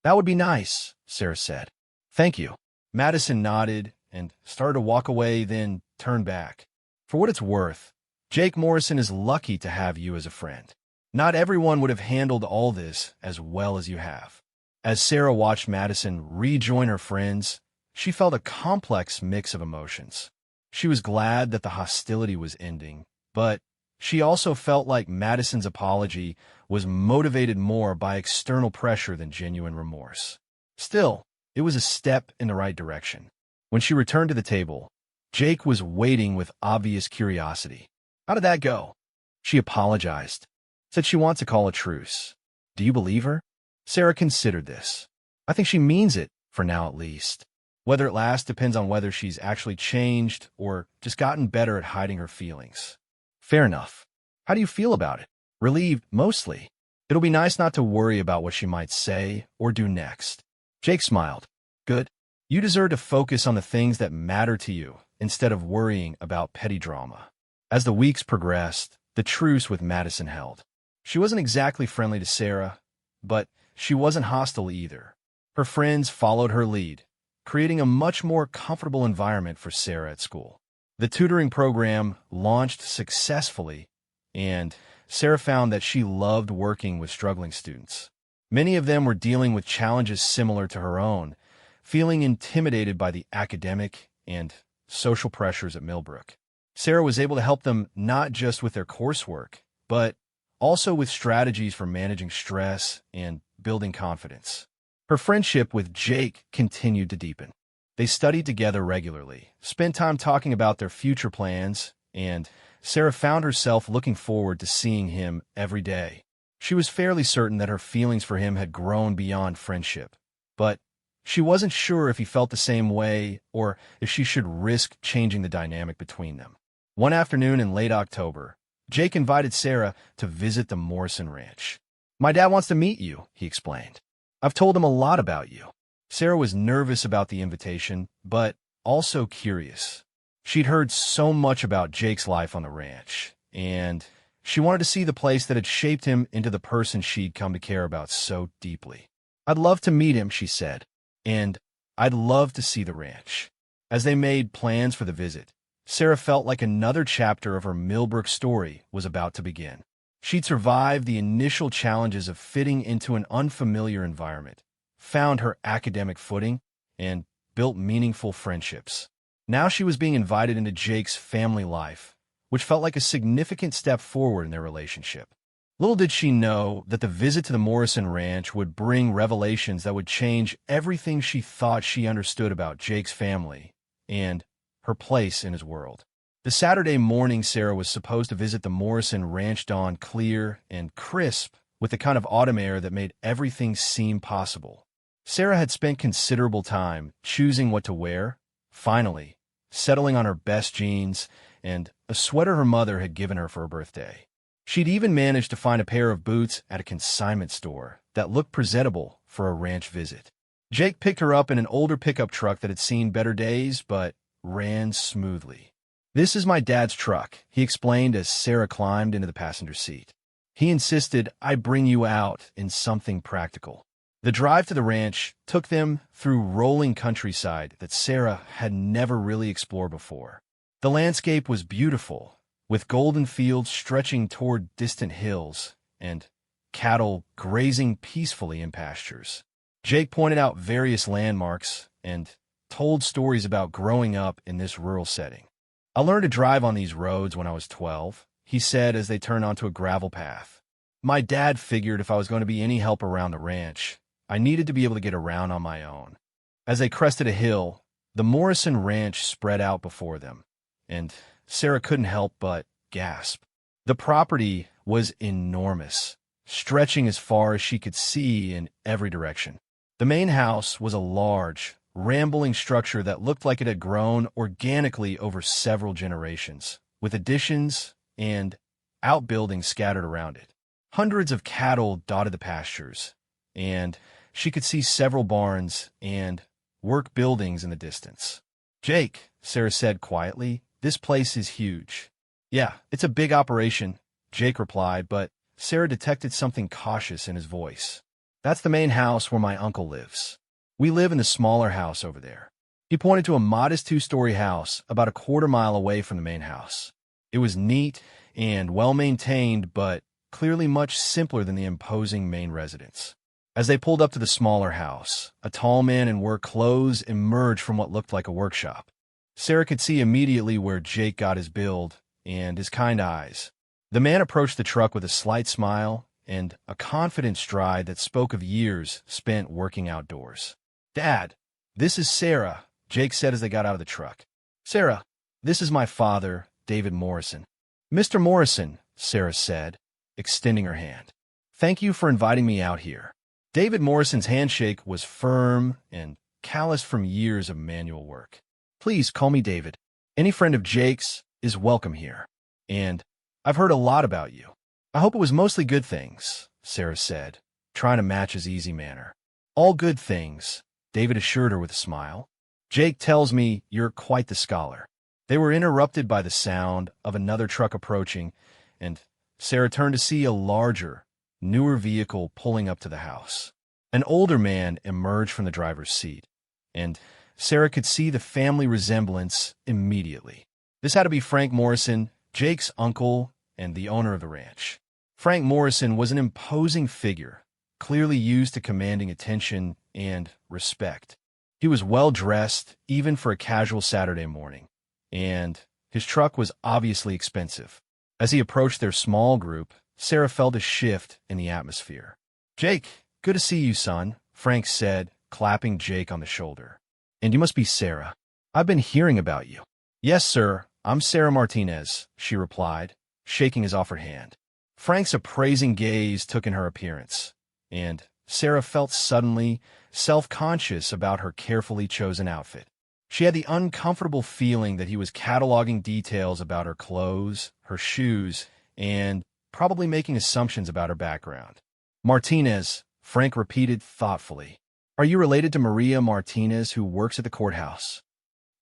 "That would be nice," Sarah said. "Thank you." Madison nodded and started to walk away, then turned back. "For what it's worth, Jake Morrison is lucky to have you as a friend. Not everyone would have handled all this as well as you have." As Sarah watched Madison rejoin her friends, she felt a complex mix of emotions. She was glad that the hostility was ending, but she also felt like Madison's apology was motivated more by external pressure than genuine remorse. Still, it was a step in the right direction. When she returned to the table, Jake was waiting with obvious curiosity. "How did that go?" She apologized. Said she wants to call a truce. "Do you believe her?" Sarah considered this. "I think she means it, for now at least. Whether it lasts depends on whether she's actually changed or just gotten better at hiding her feelings." "Fair enough. How do you feel about it?" "Relieved, mostly. It'll be nice not to worry about what she might say or do next." Jake smiled. "Good. You deserve to focus on the things that matter to you instead of worrying about petty drama." As the weeks progressed, the truce with Madison held. She wasn't exactly friendly to Sarah, but she wasn't hostile either. Her friends followed her lead, creating a much more comfortable environment for Sarah at school. The tutoring program launched successfully, and Sarah found that she loved working with struggling students. Many of them were dealing with challenges similar to her own, feeling intimidated by the academic and social pressures at Millbrook. Sarah was able to help them not just with their coursework, but also with strategies for managing stress and building confidence. Her friendship with Jake continued to deepen. They studied together regularly, spent time talking about their future plans, and Sarah found herself looking forward to seeing him every day. She was fairly certain that her feelings for him had grown beyond friendship, but she wasn't sure if he felt the same way or if she should risk changing the dynamic between them. One afternoon in late October, Jake invited Sarah to visit the Morrison Ranch. "My dad wants to meet you," he explained. "I've told him a lot about you." Sarah was nervous about the invitation, but also curious. She'd heard so much about Jake's life on the ranch, and she wanted to see the place that had shaped him into the person she'd come to care about so deeply. "I'd love to meet him," she said, "and I'd love to see the ranch." As they made plans for the visit, Sarah felt like another chapter of her Millbrook story was about to begin. She'd survived the initial challenges of fitting into an unfamiliar environment, found her academic footing, and built meaningful friendships. Now she was being invited into Jake's family life, which felt like a significant step forward in their relationship. Little did she know that the visit to the Morrison Ranch would bring revelations that would change everything she thought she understood about Jake's family and her place in his world. The Saturday morning Sarah was supposed to visit the Morrison Ranch dawned clear and crisp with the kind of autumn air that made everything seem possible. Sarah had spent considerable time choosing what to wear, finally, settling on her best jeans and a sweater her mother had given her for her birthday. She'd even managed to find a pair of boots at a consignment store that looked presentable for a ranch visit. Jake picked her up in an older pickup truck that had seen better days but ran smoothly. "This is my dad's truck," he explained as Sarah climbed into the passenger seat. "He insisted I bring you out in something practical." The drive to the ranch took them through rolling countryside that Sarah had never really explored before. The landscape was beautiful, with golden fields stretching toward distant hills and cattle grazing peacefully in pastures. Jake pointed out various landmarks and told stories about growing up in this rural setting. "I learned to drive on these roads when I was 12, he said as they turned onto a gravel path. "My dad figured if I was going to be any help around the ranch, I needed to be able to get around on my own." As they crested a hill, the Morrison Ranch spread out before them, and Sarah couldn't help but gasp. The property was enormous, stretching as far as she could see in every direction. The main house was a large, rambling structure that looked like it had grown organically over several generations, with additions and outbuildings scattered around it. Hundreds of cattle dotted the pastures, and she could see several barns and work buildings in the distance. "Jake," Sarah said quietly, "this place is huge." "Yeah, it's a big operation," Jake replied, but Sarah detected something cautious in his voice. "That's the main house where my uncle lives. We live in the smaller house over there." He pointed to a modest two-story house about a quarter-mile away from the main house. It was neat and well-maintained, but clearly much simpler than the imposing main residence. As they pulled up to the smaller house, a tall man in work clothes emerged from what looked like a workshop. Sarah could see immediately where Jake got his build and his kind eyes. The man approached the truck with a slight smile and a confident stride that spoke of years spent working outdoors. "Dad, this is Sarah," Jake said as they got out of the truck. "Sarah, this is my father, David Morrison." "Mr. Morrison," Sarah said, extending her hand. "Thank you for inviting me out here." David Morrison's handshake was firm and calloused from years of manual work. "Please call me David. Any friend of Jake's is welcome here. And I've heard a lot about you." "I hope it was mostly good things," Sarah said, trying to match his easy manner. "All good things," David assured her with a smile. "Jake tells me you're quite the scholar." They were interrupted by the sound of another truck approaching, and Sarah turned to see a larger, newer vehicle pulling up to the house. An older man emerged from the driver's seat, and Sarah could see the family resemblance immediately. This had to be Frank Morrison, Jake's uncle and the owner of the ranch. Frank Morrison was an imposing figure, clearly used to commanding attention and respect. He was well-dressed, even for a casual Saturday morning, and his truck was obviously expensive. As he approached their small group, Sarah felt a shift in the atmosphere. "Jake, good to see you, son," Frank said, clapping Jake on the shoulder. "And you must be Sarah. I've been hearing about you." "Yes, sir, I'm Sarah Martinez," she replied, shaking his offered hand. Frank's appraising gaze took in her appearance, and Sarah felt suddenly self-conscious about her carefully chosen outfit. She had the uncomfortable feeling that he was cataloging details about her clothes, her shoes, and probably making assumptions about her background. "Martinez," Frank repeated thoughtfully. "Are you related to Maria Martinez, who works at the courthouse?"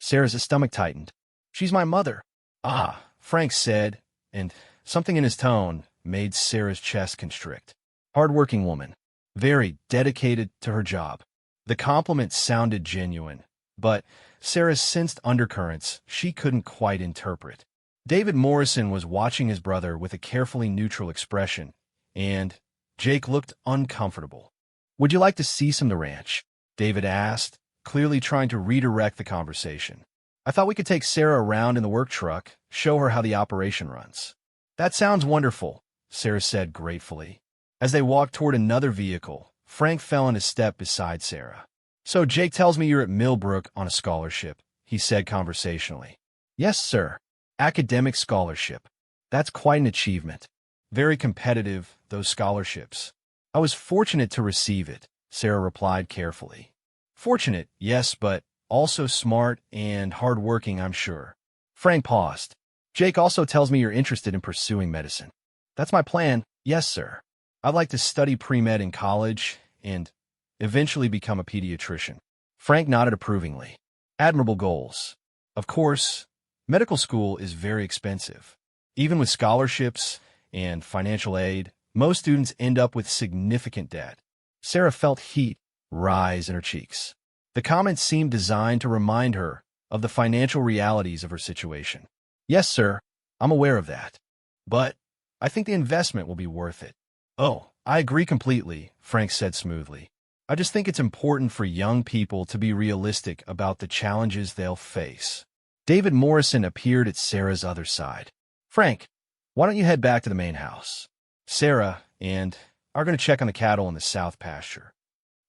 Sarah's stomach tightened. "She's my mother." "Ah," Frank said, and something in his tone made Sarah's chest constrict. "Hard-working woman. Very dedicated to her job." The compliment sounded genuine, but Sarah sensed undercurrents she couldn't quite interpret. David Morrison was watching his brother with a carefully neutral expression, and Jake looked uncomfortable. "Would you like to see some of the ranch?" David asked, clearly trying to redirect the conversation. "I thought we could take Sarah around in the work truck, show her how the operation runs." "That sounds wonderful," Sarah said gratefully. As they walked toward another vehicle, Frank fell into step beside Sarah. "So Jake tells me you're at Millbrook on a scholarship," he said conversationally. "Yes, sir. Academic scholarship. That's quite an achievement. Very competitive, those scholarships. I was fortunate to receive it," Sarah replied carefully. Fortunate, yes, but also smart and hardworking, I'm sure. Frank paused. Jake also tells me you're interested in pursuing medicine. That's my plan, yes, sir. I'd like to study pre-med in college and eventually become a pediatrician. Frank nodded approvingly. Admirable goals. Of course, medical school is very expensive. Even with scholarships and financial aid, most students end up with significant debt. Sarah felt heat rise in her cheeks. The comments seemed designed to remind her of the financial realities of her situation. Yes, sir, I'm aware of that. But I think the investment will be worth it. Oh, I agree completely, Frank said smoothly. I just think it's important for young people to be realistic about the challenges they'll face. David Morrison appeared at Sarah's other side. Frank, why don't you head back to the main house? Sarah and are going to check on the cattle in the south pasture.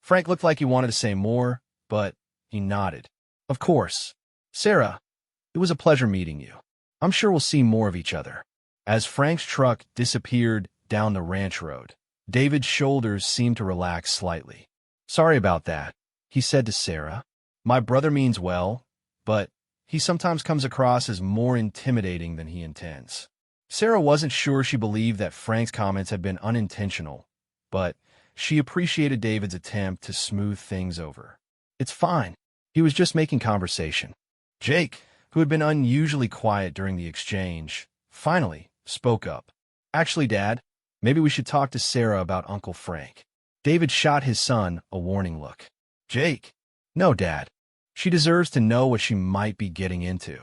Frank looked like he wanted to say more, but he nodded. Of course. Sarah, it was a pleasure meeting you. I'm sure we'll see more of each other. As Frank's truck disappeared down the ranch road, David's shoulders seemed to relax slightly. Sorry about that, he said to Sarah. My brother means well, but he sometimes comes across as more intimidating than he intends. Sarah wasn't sure she believed that Frank's comments had been unintentional, but she appreciated David's attempt to smooth things over. It's fine. He was just making conversation. Jake, who had been unusually quiet during the exchange, finally spoke up. Actually, Dad, maybe we should talk to Sarah about Uncle Frank. David shot his son a warning look. Jake, no, Dad. She deserves to know what she might be getting into.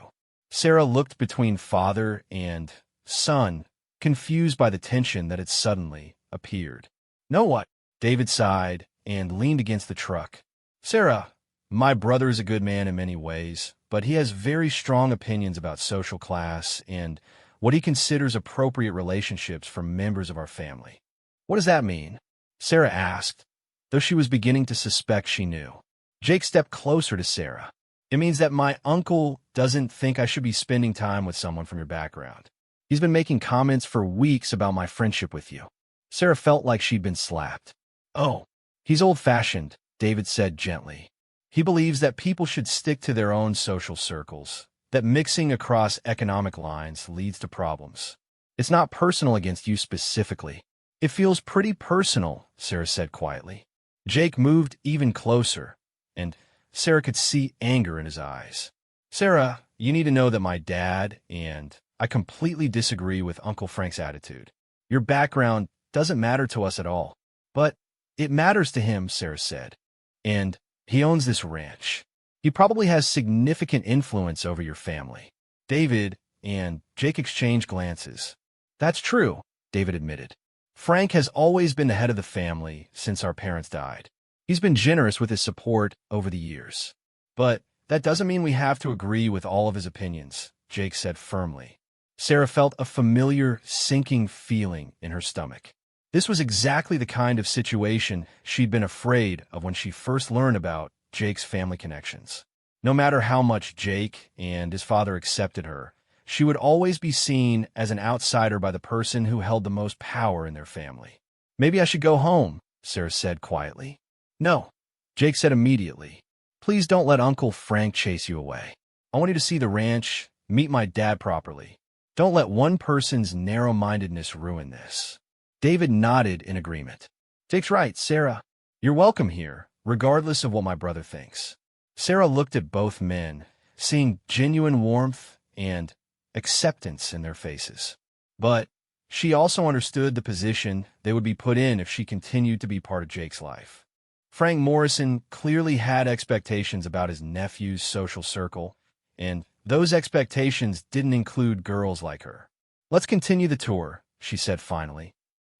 Sarah looked between father and son, confused by the tension that had suddenly appeared. Know what? David sighed and leaned against the truck. Sarah, my brother is a good man in many ways, but he has very strong opinions about social class and what he considers appropriate relationships for members of our family. What does that mean? Sarah asked, though she was beginning to suspect she knew. Jake stepped closer to Sarah. It means that my uncle doesn't think I should be spending time with someone from your background. He's been making comments for weeks about my friendship with you. Sarah felt like she'd been slapped. Oh, he's old-fashioned, David said gently. He believes that people should stick to their own social circles, that mixing across economic lines leads to problems. It's not personal against you specifically. It feels pretty personal, Sarah said quietly. Jake moved even closer, and Sarah could see anger in his eyes. Sarah, you need to know that my dad and I completely disagree with Uncle Frank's attitude. Your background doesn't matter to us at all. But it matters to him, Sarah said. And he owns this ranch. He probably has significant influence over your family. David and Jake exchanged glances. That's true, David admitted. Frank has always been the head of the family since our parents died. He's been generous with his support over the years. But that doesn't mean we have to agree with all of his opinions, Jake said firmly. Sarah felt a familiar, sinking feeling in her stomach. This was exactly the kind of situation she'd been afraid of when she first learned about Jake's family connections. No matter how much Jake and his father accepted her, she would always be seen as an outsider by the person who held the most power in their family. Maybe I should go home, Sarah said quietly. No, Jake said immediately. Please don't let Uncle Frank chase you away. I want you to see the ranch, meet my dad properly. Don't let one person's narrow-mindedness ruin this. David nodded in agreement. Jake's right, Sarah. You're welcome here, regardless of what my brother thinks. Sarah looked at both men, seeing genuine warmth and acceptance in their faces. But she also understood the position they would be put in if she continued to be part of Jake's life. Frank Morrison clearly had expectations about his nephew's social circle, and those expectations didn't include girls like her. Let's continue the tour, she said finally.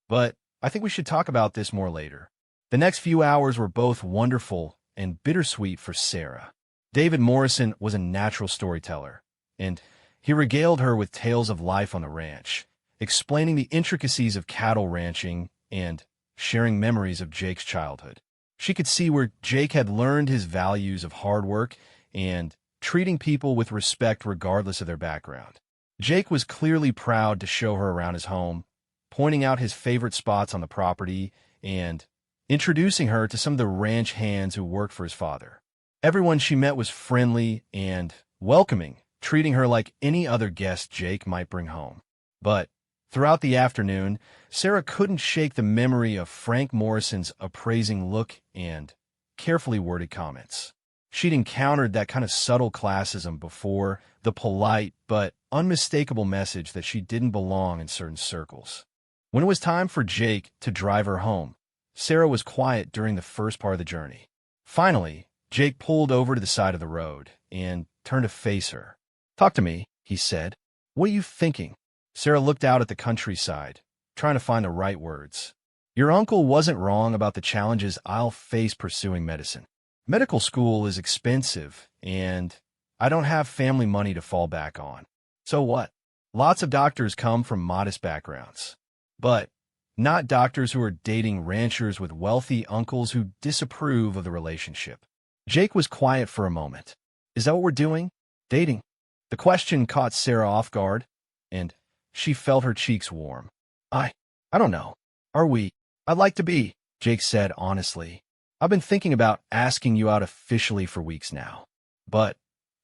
But I think we should talk about this more later. The next few hours were both wonderful and bittersweet for Sarah. David Morrison was a natural storyteller, and he regaled her with tales of life on the ranch, explaining the intricacies of cattle ranching and sharing memories of Jake's childhood. She could see where Jake had learned his values of hard work and treating people with respect regardless of their background. Jake was clearly proud to show her around his home, pointing out his favorite spots on the property and introducing her to some of the ranch hands who worked for his father. Everyone she met was friendly and welcoming, treating her like any other guest Jake might bring home. But throughout the afternoon, Sarah couldn't shake the memory of Frank Morrison's appraising look and carefully worded comments. She'd encountered that kind of subtle classism before, the polite but unmistakable message that she didn't belong in certain circles. When it was time for Jake to drive her home, Sarah was quiet during the first part of the journey. Finally, Jake pulled over to the side of the road and turned to face her. "Talk to me," he said. "What are you thinking?" Sarah looked out at the countryside, trying to find the right words. "Your uncle wasn't wrong about the challenges I'll face pursuing medicine. Medical school is expensive, and I don't have family money to fall back on. So what? Lots of doctors come from modest backgrounds, but not doctors who are dating ranchers with wealthy uncles who disapprove of the relationship." Jake was quiet for a moment. "Is that what we're doing? Dating?" The question caught Sarah off guard, and she felt her cheeks warm. I don't know. Are we? "I'd like to be," Jake said honestly. "I've been thinking about asking you out officially for weeks now, but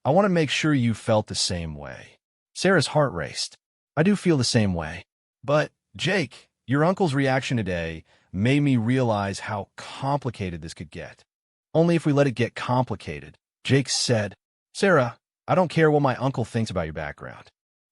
I want to make sure you felt the same way." Sarah's heart raced. "I do feel the same way. But, Jake, your uncle's reaction today made me realize how complicated this could get." "Only if we let it get complicated," Jake said. "Sarah, I don't care what my uncle thinks about your background.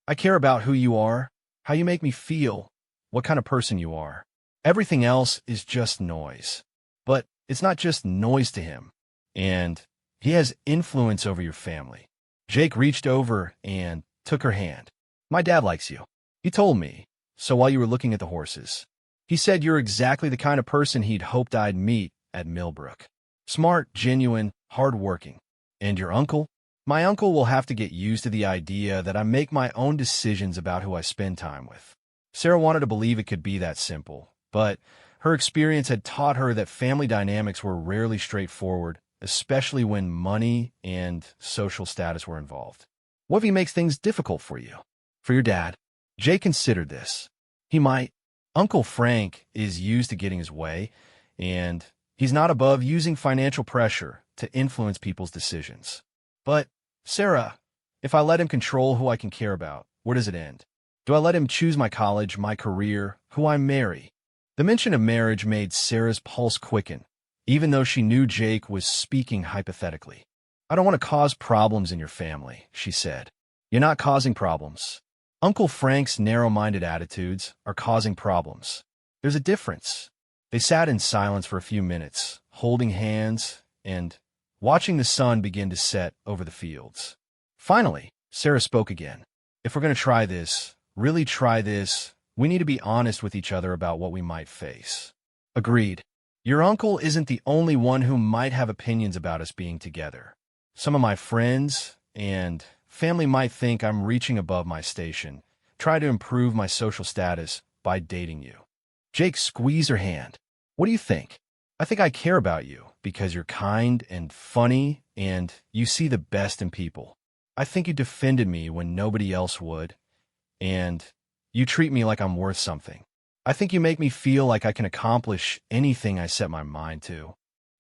I care about who you are, how you make me feel, what kind of person you are. Everything else is just noise." But it's not just noise to him, and he has influence over your family. Jake reached over and took her hand. "My dad likes you. He told me so while you were looking at the horses. He said you're exactly the kind of person he'd hoped I'd meet at Millbrook. Smart, genuine, hardworking. And your uncle? My uncle will have to get used to the idea that I make my own decisions about who I spend time with." Sarah wanted to believe it could be that simple, but her experience had taught her that family dynamics were rarely straightforward, especially when money and social status were involved. "What if he makes things difficult for you? For your dad?" Jay considered this. "He might. Uncle Frank is used to getting his way, and he's not above using financial pressure to influence people's decisions. But, Sarah, if I let him control who I can care about, where does it end? Do I let him choose my college, my career, who I marry?" The mention of marriage made Sarah's pulse quicken, even though she knew Jake was speaking hypothetically. "I don't want to cause problems in your family," she said. "You're not causing problems. Uncle Frank's narrow-minded attitudes are causing problems. There's a difference." They sat in silence for a few minutes, holding hands and watching the sun begin to set over the fields. Finally, Sarah spoke again. "If we're going to try this, really try this, we need to be honest with each other about what we might face." "Agreed. Your uncle isn't the only one who might have opinions about us being together. Some of my friends and family might think I'm reaching above my station, try to improve my social status by dating you." Jake squeezed her hand. "What do you think? I think I care about you because you're kind and funny and you see the best in people. I think you defended me when nobody else would, and you treat me like I'm worth something. I think you make me feel like I can accomplish anything I set my mind to."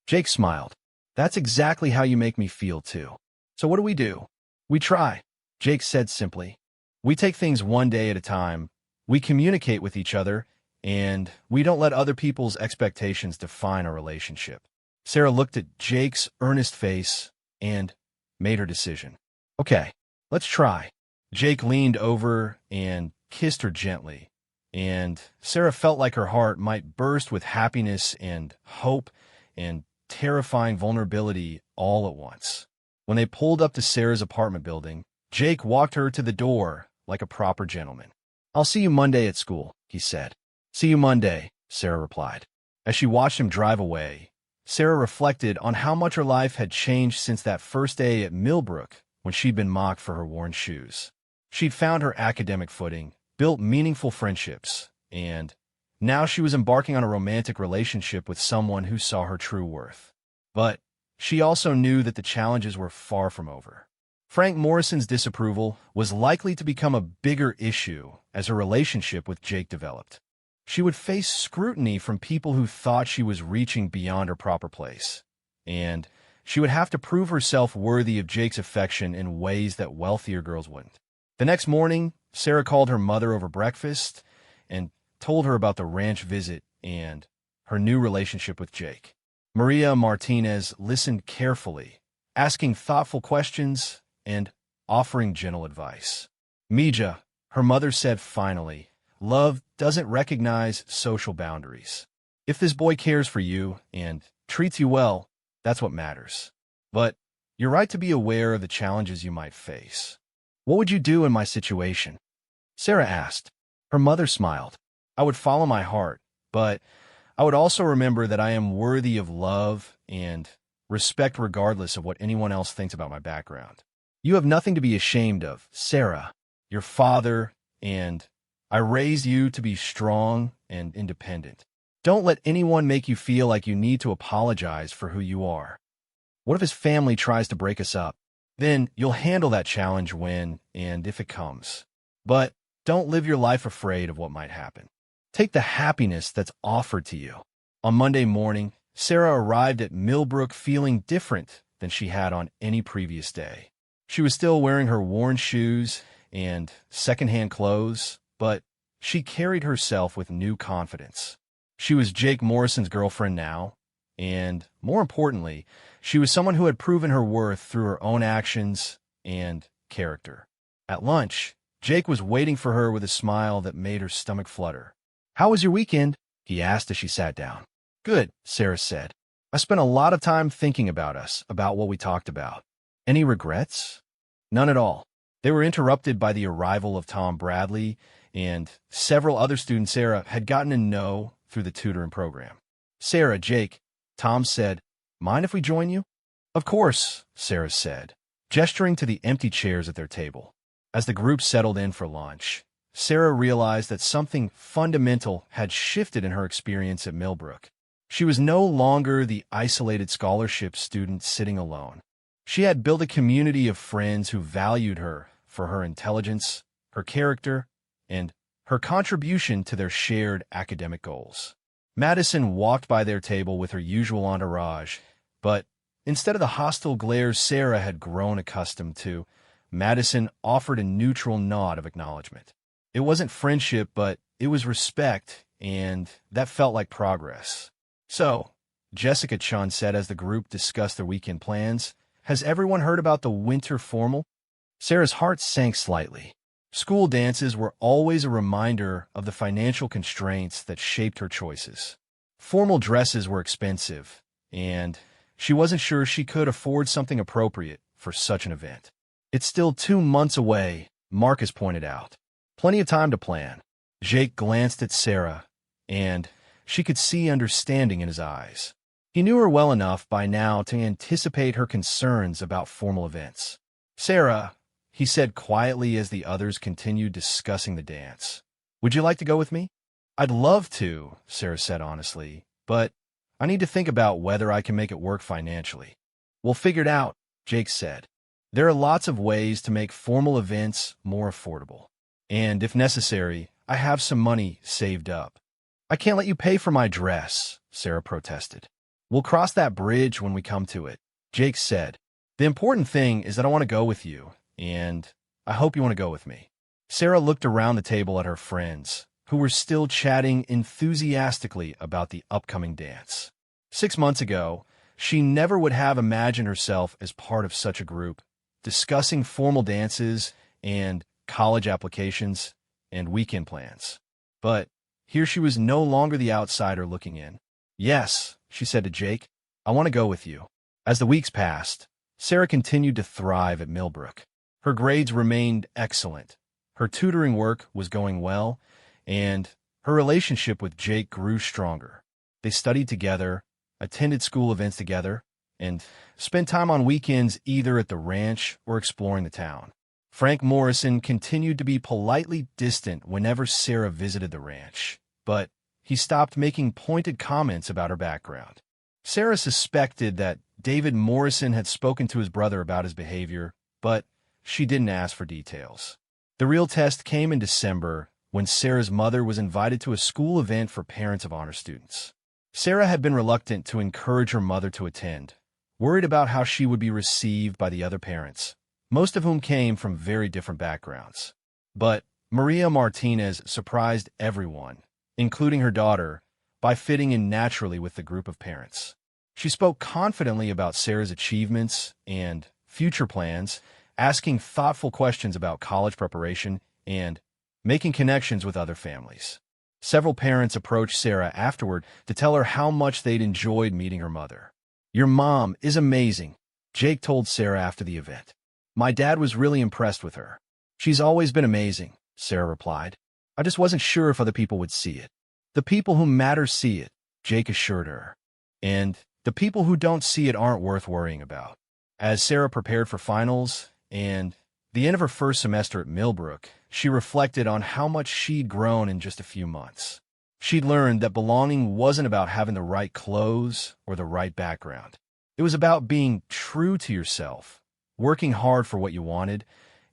Jake smiled. "That's exactly how you make me feel, too. So what do? We try," Jake said simply. "We take things one day at a time. We communicate with each other, and we don't let other people's expectations define our relationship." Sarah looked at Jake's earnest face and made her decision. "Okay, let's try." Jake leaned over and kissed her gently, and Sarah felt like her heart might burst with happiness and hope and terrifying vulnerability all at once. When they pulled up to Sarah's apartment building, Jake walked her to the door like a proper gentleman. "I'll see you Monday at school," he said. "See you Monday," Sarah replied. As she watched him drive away, Sarah reflected on how much her life had changed since that first day at Millbrook when she'd been mocked for her worn shoes. She'd found her academic footing, built meaningful friendships, and now she was embarking on a romantic relationship with someone who saw her true worth. But she also knew that the challenges were far from over. Frank Morrison's disapproval was likely to become a bigger issue as her relationship with Jake developed. She would face scrutiny from people who thought she was reaching beyond her proper place, and she would have to prove herself worthy of Jake's affection in ways that wealthier girls wouldn't. The next morning, Sarah called her mother over breakfast and told her about the ranch visit and her new relationship with Jake. Maria Martinez listened carefully, asking thoughtful questions and offering gentle advice. Mija, her mother said finally, love doesn't recognize social boundaries. If this boy cares for you and treats you well, that's what matters. But you're right to be aware of the challenges you might face. What would you do in my situation? Sarah asked. Her mother smiled. I would follow my heart, but I would also remember that I am worthy of love and respect regardless of what anyone else thinks about my background. You have nothing to be ashamed of, Sarah. Your father and I raised you to be strong and independent. Don't let anyone make you feel like you need to apologize for who you are. What if his family tries to break us up? Then you'll handle that challenge when and if it comes. But don't live your life afraid of what might happen. Take the happiness that's offered to you. On Monday morning, Sarah arrived at Millbrook feeling different than she had on any previous day. She was still wearing her worn shoes and secondhand clothes, but she carried herself with new confidence. She was Jake Morrison's girlfriend now, and more importantly, she was someone who had proven her worth through her own actions and character. At lunch, Jake was waiting for her with a smile that made her stomach flutter. "How was your weekend?" he asked as she sat down. "Good," Sarah said. "I spent a lot of time thinking about us, about what we talked about." "Any regrets?" "None at all." They were interrupted by the arrival of Tom Bradley and several other students Sarah had gotten to know through the tutoring program. "Sarah, Jake," Tom said, "mind if we join you?" "Of course," Sarah said, gesturing to the empty chairs at their table. As the group settled in for lunch, Sarah realized that something fundamental had shifted in her experience at Millbrook. She was no longer the isolated scholarship student sitting alone. She had built a community of friends who valued her for her intelligence, her character, and her contribution to their shared academic goals. Madison walked by their table with her usual entourage, but instead of the hostile glares Sarah had grown accustomed to, Madison offered a neutral nod of acknowledgement. It wasn't friendship, but it was respect, and that felt like progress. "So," Jessica Chun said as the group discussed their weekend plans, "has everyone heard about the winter formal?" Sarah's heart sank slightly. School dances were always a reminder of the financial constraints that shaped her choices. Formal dresses were expensive, and she wasn't sure she could afford something appropriate for such an event. "It's still 2 months away," Marcus pointed out. "Plenty of time to plan." Jake glanced at Sarah, and she could see understanding in his eyes. He knew her well enough by now to anticipate her concerns about formal events. "Sarah," he said quietly as the others continued discussing the dance, "would you like to go with me?" "I'd love to," Sarah said honestly, "but I need to think about whether I can make it work financially." "We'll figure it out," Jake said. "There are lots of ways to make formal events more affordable. And if necessary, I have some money saved up." "I can't let you pay for my dress," Sarah protested. "We'll cross that bridge when we come to it," Jake said. "The important thing is that I want to go with you, and I hope you want to go with me." Sarah looked around the table at her friends, who were still chatting enthusiastically about the upcoming dance. 6 months ago, she never would have imagined herself as part of such a group, discussing formal dances and college applications and weekend plans. But here she was no longer the outsider looking in. "Yes," she said to Jake, "I want to go with you." As the weeks passed, Sarah continued to thrive at Millbrook. Her grades remained excellent, her tutoring work was going well, and her relationship with Jake grew stronger. They studied together, attended school events together, and spent time on weekends either at the ranch or exploring the town. Frank Morrison continued to be politely distant whenever Sarah visited the ranch, but he stopped making pointed comments about her background. Sarah suspected that David Morrison had spoken to his brother about his behavior, but she didn't ask for details. The real test came in December when Sarah's mother was invited to a school event for parents of honor students. Sarah had been reluctant to encourage her mother to attend, worried about how she would be received by the other parents, most of whom came from very different backgrounds. But Maria Martinez surprised everyone, including her daughter, by fitting in naturally with the group of parents. She spoke confidently about Sarah's achievements and future plans, asking thoughtful questions about college preparation and making connections with other families. Several parents approached Sarah afterward to tell her how much they'd enjoyed meeting her mother. "Your mom is amazing," Jake told Sarah after the event. "My dad was really impressed with her." "She's always been amazing," Sarah replied. "I just wasn't sure if other people would see it." "The people who matter see it," Jake assured her. "And the people who don't see it aren't worth worrying about." As Sarah prepared for finals and the end of her first semester at Millbrook, she reflected on how much she'd grown in just a few months. She'd learned that belonging wasn't about having the right clothes or the right background. It was about being true to yourself, working hard for what you wanted,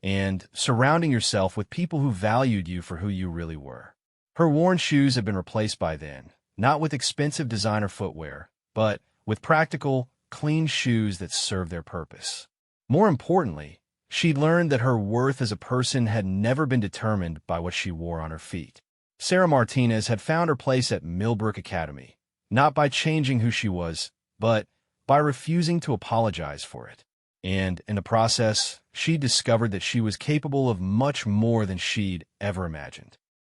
and surrounding yourself with people who valued you for who you really were. Her worn shoes had been replaced by then, not with expensive designer footwear, but with practical, clean shoes that served their purpose. More importantly, she'd learned that her worth as a person had never been determined by what she wore on her feet. Sarah Martinez had found her place at Millbrook Academy, not by changing who she was, but by refusing to apologize for it. And in the process, she discovered that she was capable of much more than she'd ever imagined.